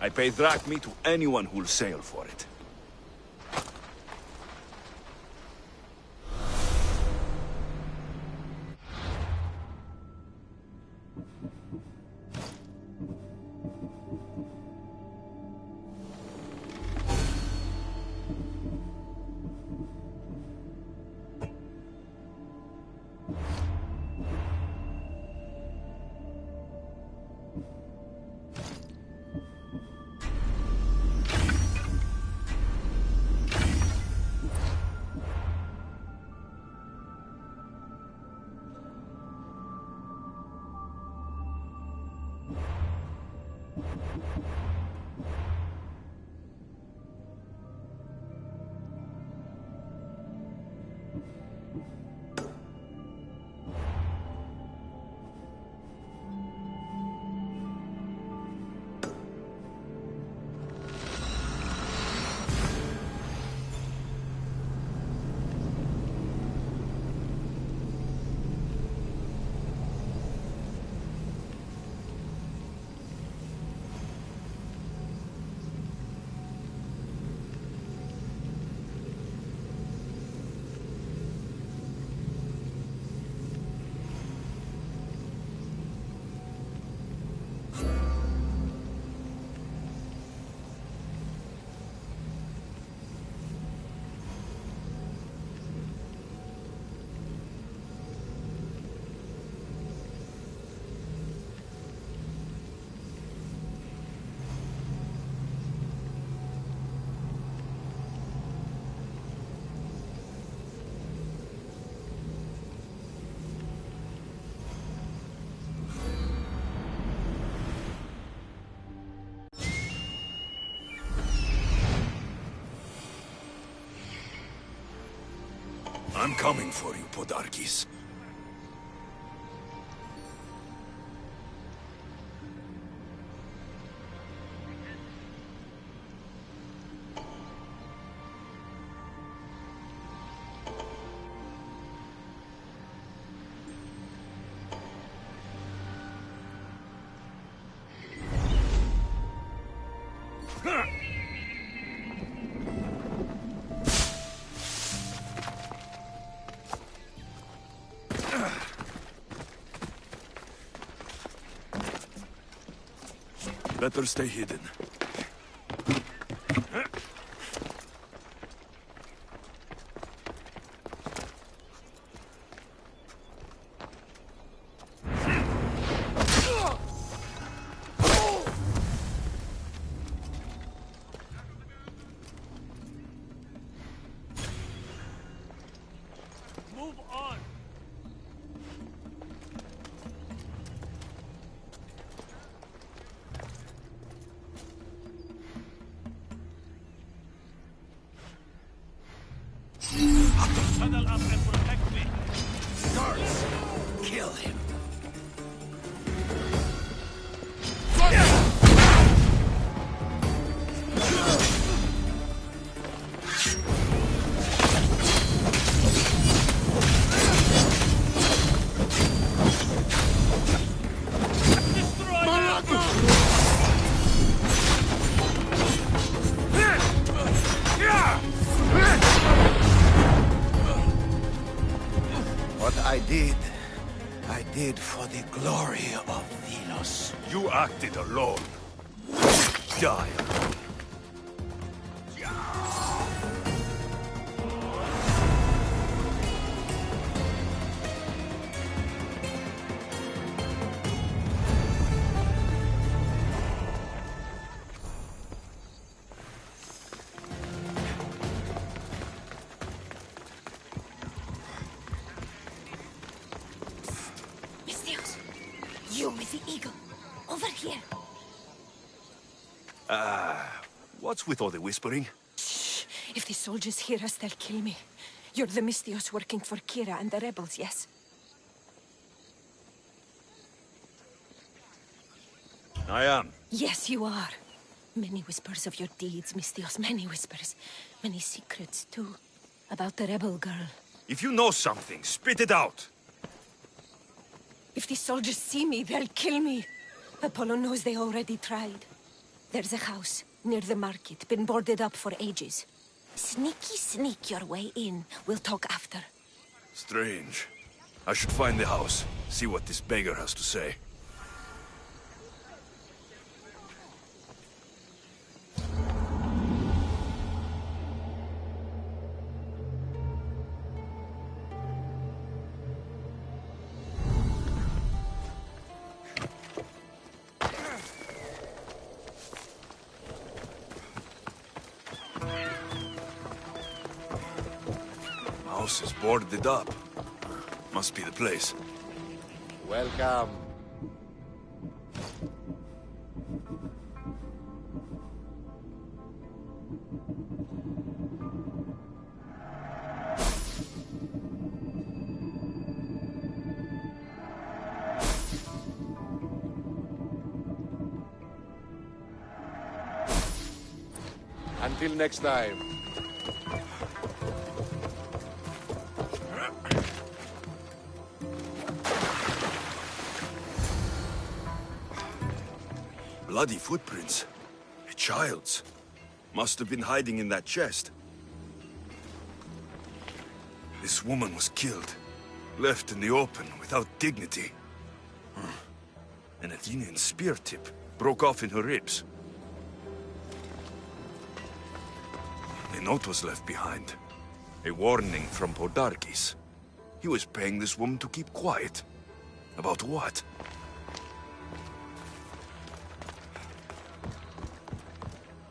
I pay drachmi to anyone who'll sail for it. I'm coming for you, Podarkis. Better stay hidden. Move on! Huddle up and protect me. Guards, kill him. What I did for the glory of Velos. You acted alone. Die. You with the eagle. Over here. What's with all the whispering? Shh. If the soldiers hear us, they'll kill me. You're the Misthios working for Kira and the rebels, yes? I am. Yes, you are. Many whispers of your deeds, Misthios. Many whispers. Many secrets, too. About the rebel girl. If you know something, spit it out. If the soldiers see me, they'll kill me. Apollo knows they already tried. There's a house near the market, been boarded up for ages. Sneak your way in. We'll talk after. Strange. I should find the house, see what this beggar has to say. House is boarded up. Must be the place. Welcome. Until next time. Bloody footprints. A child's. Must have been hiding in that chest. This woman was killed. Left in the open without dignity. An Athenian spear tip broke off in her ribs. A note was left behind. A warning from Podarkis. He was paying this woman to keep quiet. About what?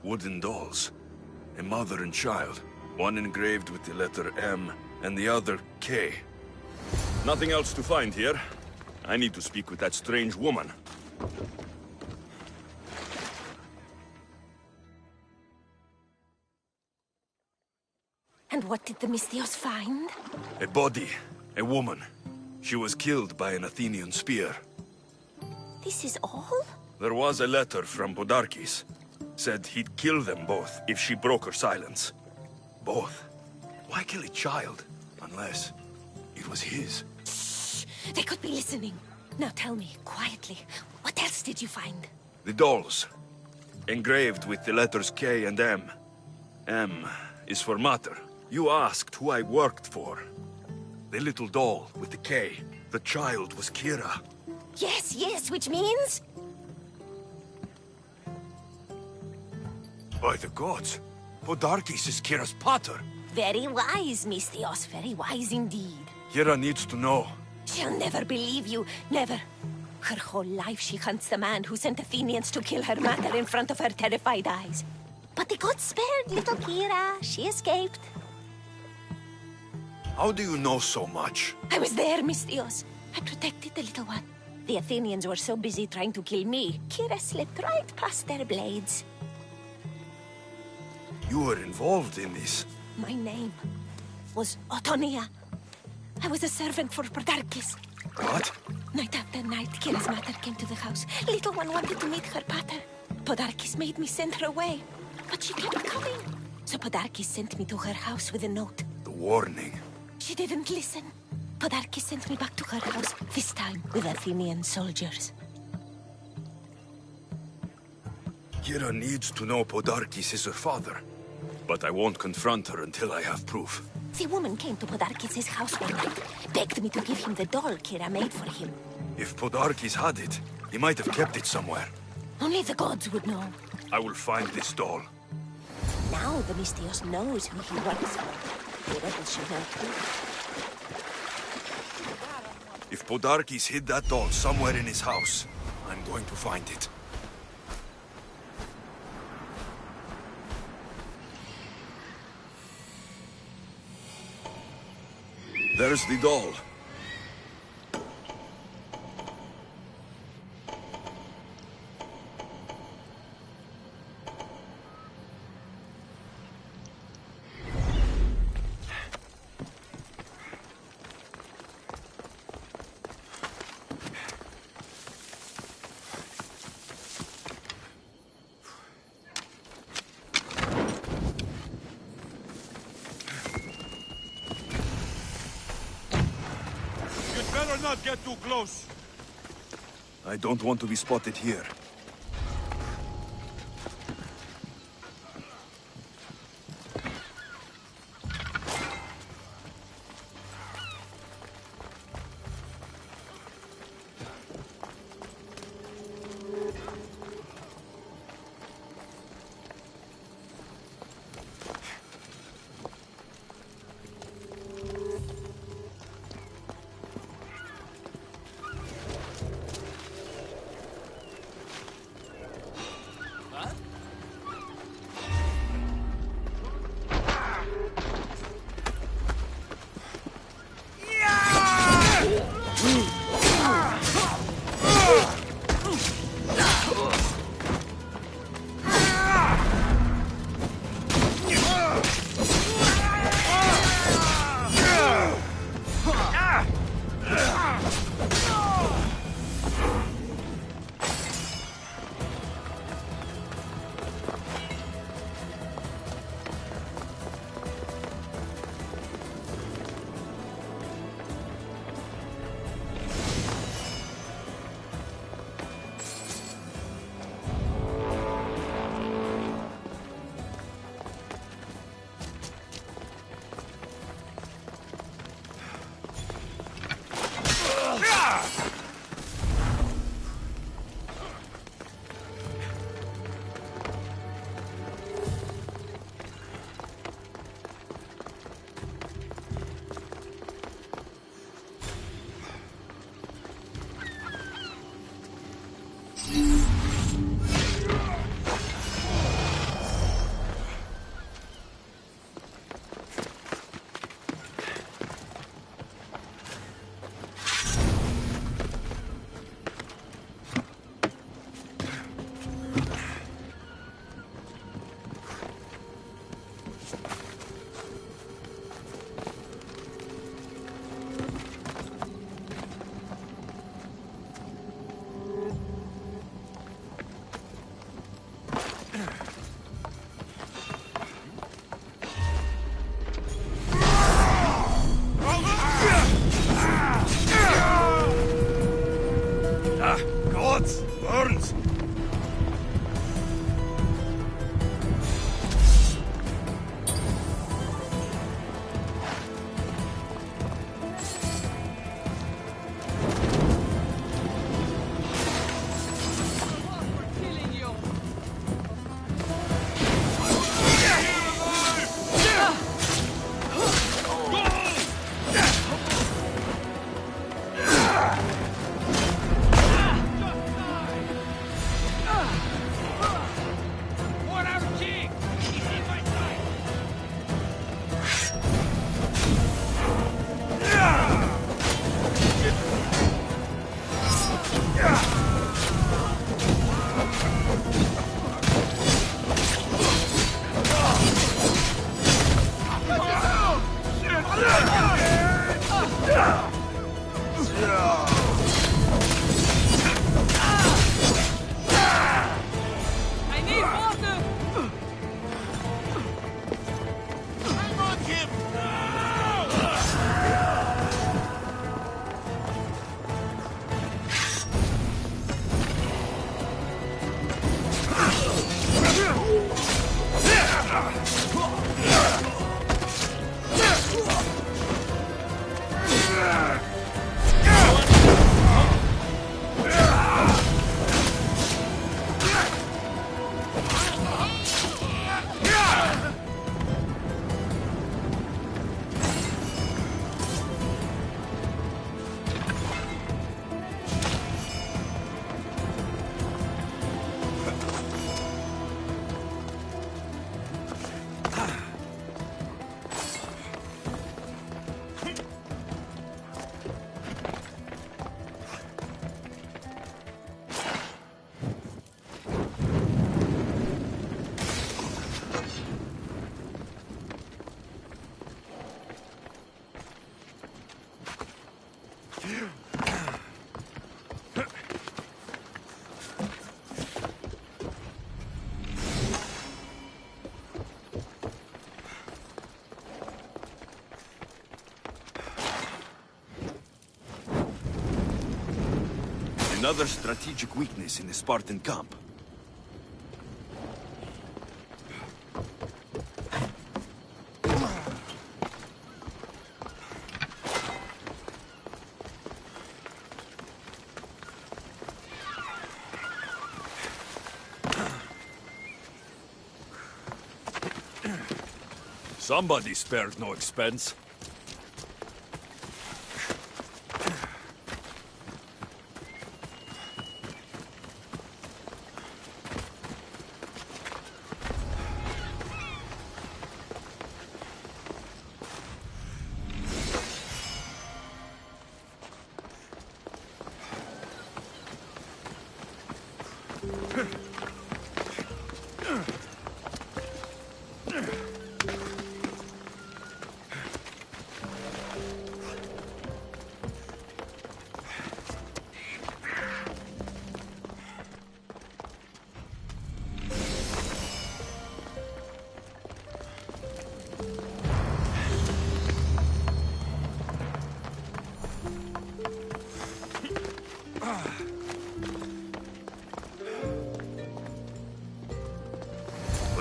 Wooden dolls. A mother and child. One engraved with the letter M, and the other K. Nothing else to find here. I need to speak with that strange woman. And what did the Misthios find? A body. A woman. She was killed by an Athenian spear. This is all? There was a letter from Podarkis. Said he'd kill them both if she broke her silence. Both? Why kill a child? Unless it was his. Shh! They could be listening. Now tell me, quietly, what else did you find? The dolls. Engraved with the letters K and M. M is for mater. You asked who I worked for. The little doll with the K. The child was Kira. Yes, which means? By the gods, Podarkis is Kira's pater. Very wise, Misthios, very wise indeed. Kira needs to know. She'll never believe you, never. Her whole life she hunts the man who sent Athenians to kill her mater in front of her terrified eyes. But the gods spared little Kira. She escaped. How do you know so much? I was there, Misthios. I protected the little one. The Athenians were so busy trying to kill me, Kira slipped right past their blades. You were involved in this. My name was Otonia. I was a servant for Podarkis. What? Night after night, Kira's mater came to the house. Little one wanted to meet her pater. Podarkis made me send her away, but she kept coming. So Podarkis sent me to her house with a note. The warning. She didn't listen. Podarkis sent me back to her house, this time with Athenian soldiers. Kira needs to know Podarkis is her father. But I won't confront her until I have proof. The woman came to Podarkis' house one night, begged me to give him the doll Kira made for him. If Podarkis had it, he might have kept it somewhere. Only the gods would know. I will find this doll. Now the Misthios knows who he works for. The rebels should know too. If Podarkis hid that doll somewhere in his house, I'm going to find it. There's the doll. Better not get too close. I don't want to be spotted here. Another strategic weakness in the Spartan camp. Somebody spared no expense.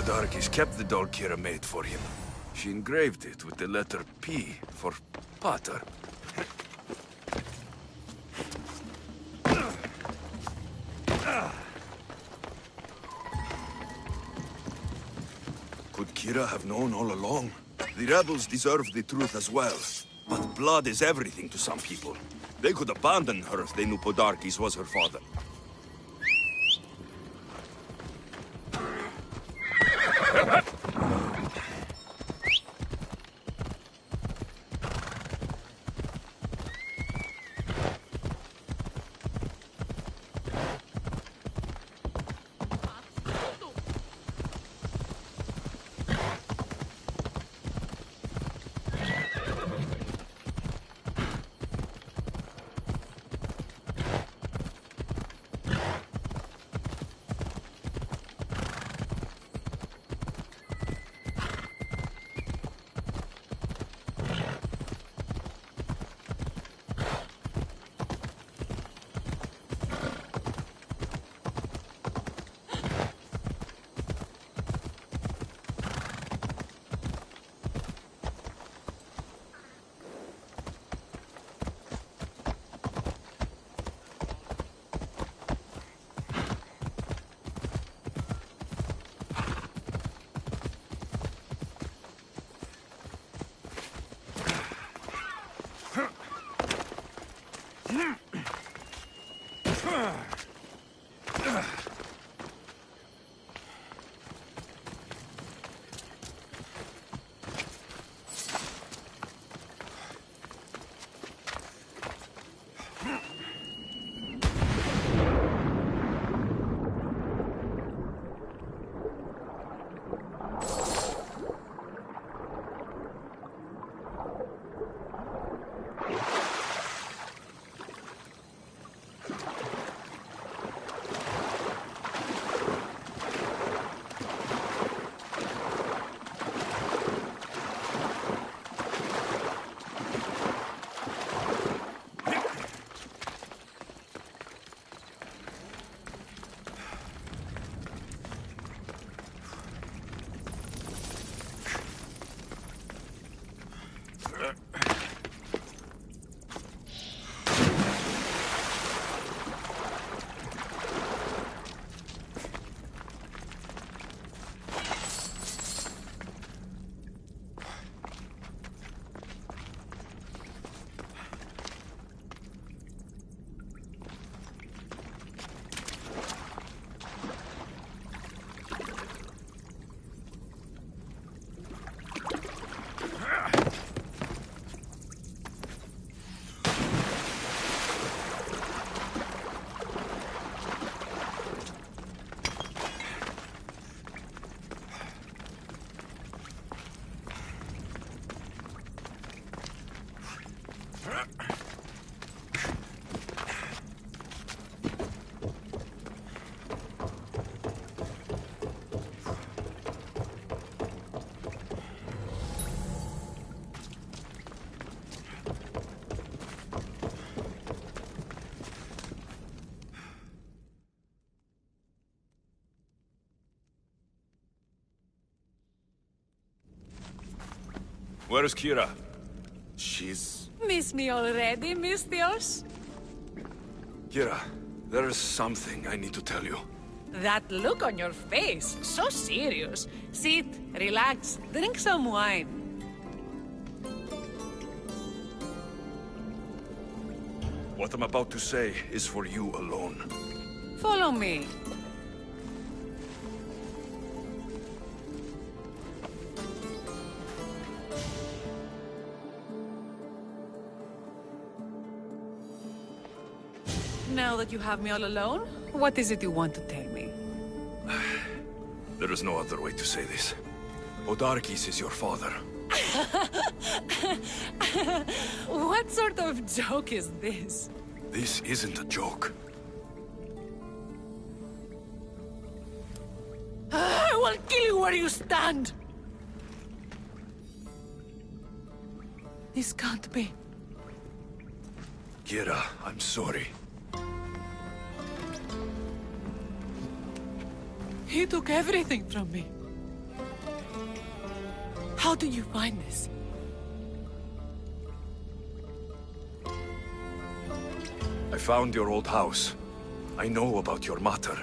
Darkis kept the doll Kira made for him. She engraved it with the letter P for Pater. Could Kira have known all along? The rebels deserve the truth as well. But blood is everything to some people. They could abandon her if they knew Podarkis was her father. Where's Kira? She's... Miss me already, Misthios? Kira, there is something I need to tell you. That look on your face, so serious. Sit, relax, drink some wine. What I'm about to say is for you alone. Follow me. Now that you have me all alone, what is it you want to tell me? There is no other way to say this. Odarkis is your father. What sort of joke is this? This isn't a joke. I will kill you where you stand! This can't be. Kira, I'm sorry. He took everything from me. How did you find this? I found your old house. I know about your mater.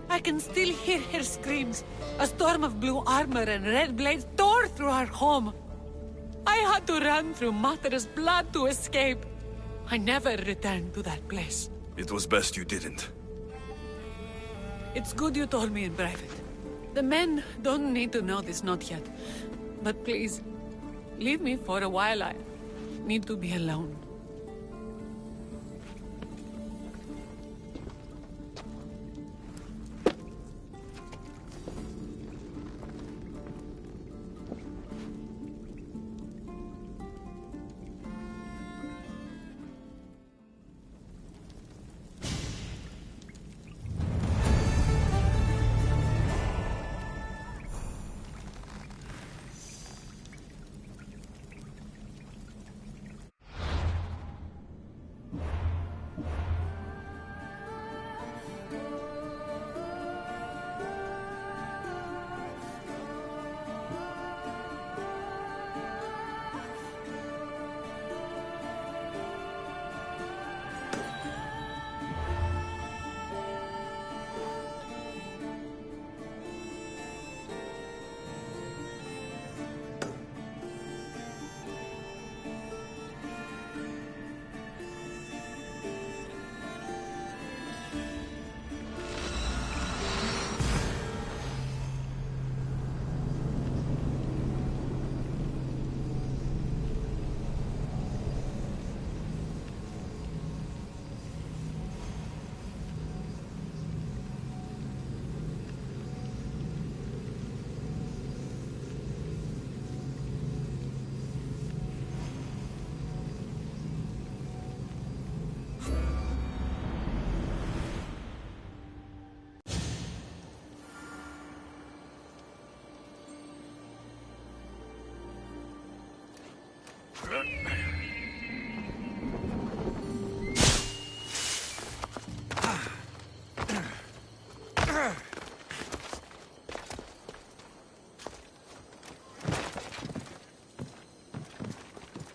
I can still hear her screams. A storm of blue armor and red blades tore through our home. I had to run through Mater's blood to escape. I never returned to that place. It was best you didn't. It's good you told me in private. The men don't need to know this, not yet. But please, leave me for a while. I need to be alone.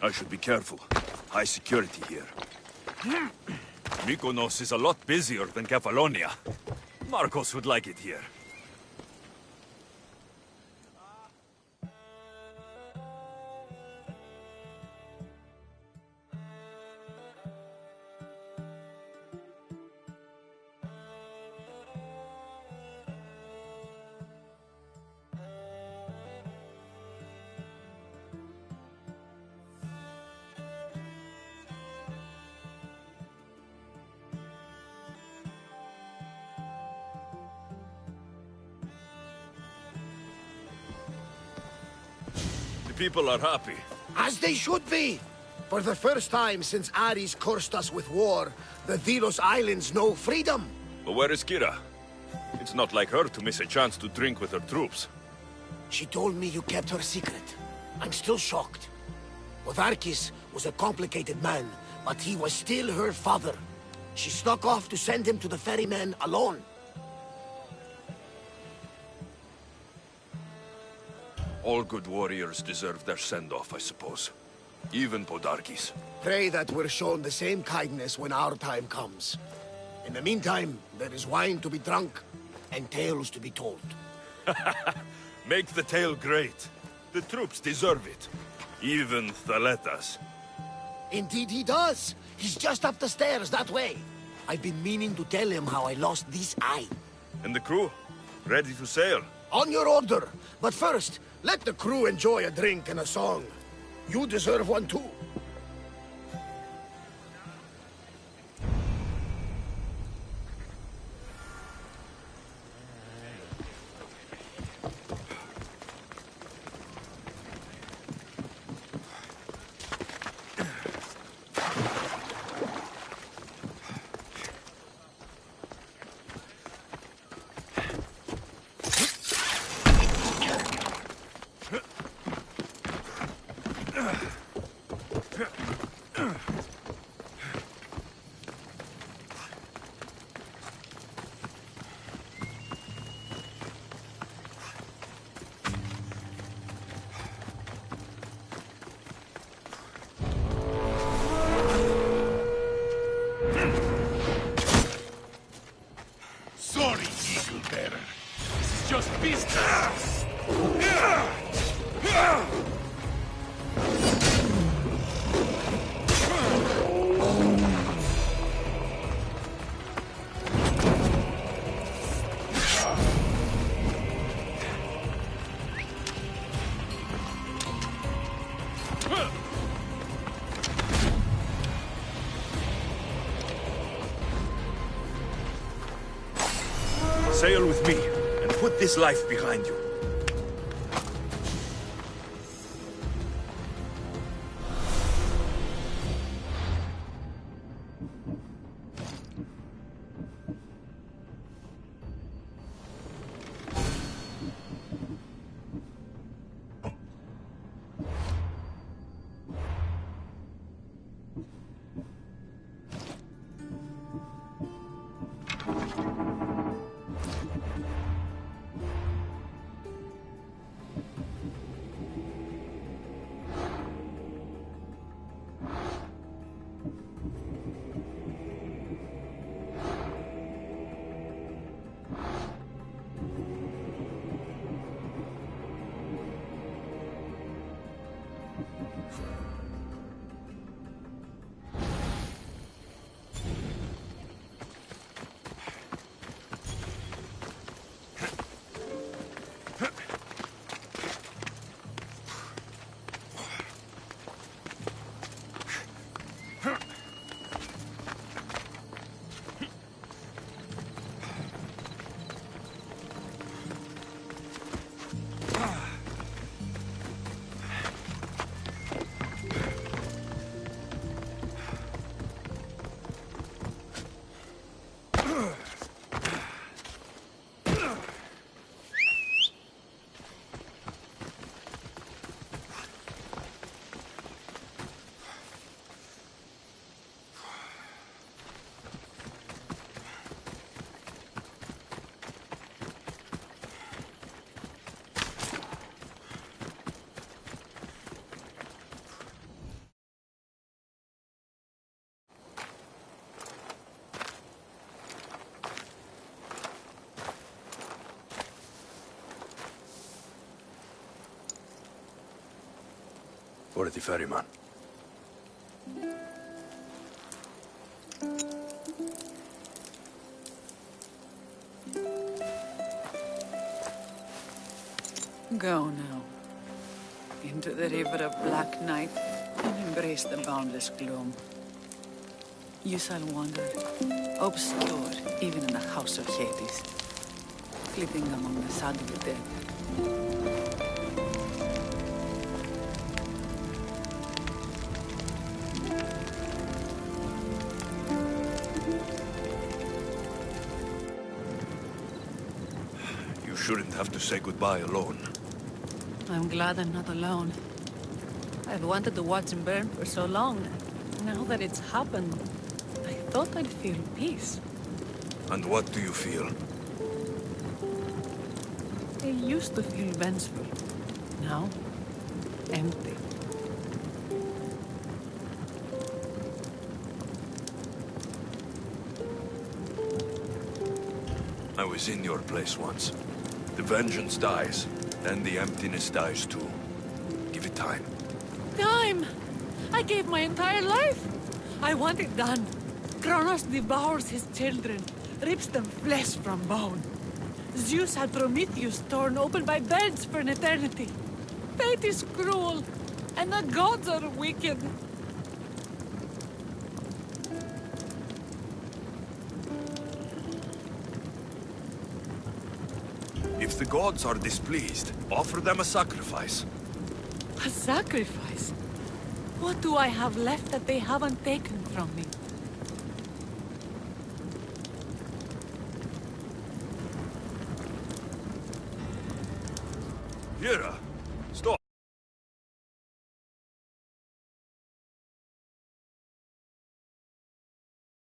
I should be careful. High security here. Mykonos is a lot busier than Kefalonia. Marcos would like it here. People are happy. As they should be! For the first time since Ares cursed us with war, the Delos Islands know freedom! But where is Kira? It's not like her to miss a chance to drink with her troops. She told me you kept her secret. I'm still shocked. Odarkis was a complicated man, but he was still her father. She snuck off to send him to the ferryman alone. All good warriors deserve their send-off, I suppose. Even Podarkis. Pray that we're shown the same kindness when our time comes. In the meantime, there is wine to be drunk, and tales to be told. Make the tale great. The troops deserve it. Even Thaletas. Indeed he does. He's just up the stairs that way. I've been meaning to tell him how I lost this eye. And the crew? Ready to sail? On your order. But first, let the crew enjoy a drink and a song. You deserve one too. Just business! Sail with me, and put this life behind you. For the ferryman. Go now. Into the river of black night and embrace the boundless gloom. You shall wander, obscure even in the house of Hades, flitting among the sad of the dead. You shouldn't have to say goodbye alone. I'm glad I'm not alone. I've wanted to watch him burn for so long. Now that it's happened, I thought I'd feel peace. And what do you feel? I used to feel vengeful. Now, empty. I was in your place once. The vengeance dies, and the emptiness dies too. Give it time. Time! I gave my entire life! I want it done. Kronos devours his children, rips them flesh from bone. Zeus had Prometheus torn open by birds for an eternity. Fate is cruel, and the gods are wicked. If the gods are displeased, offer them a sacrifice. A sacrifice? What do I have left that they haven't taken from me? Hera,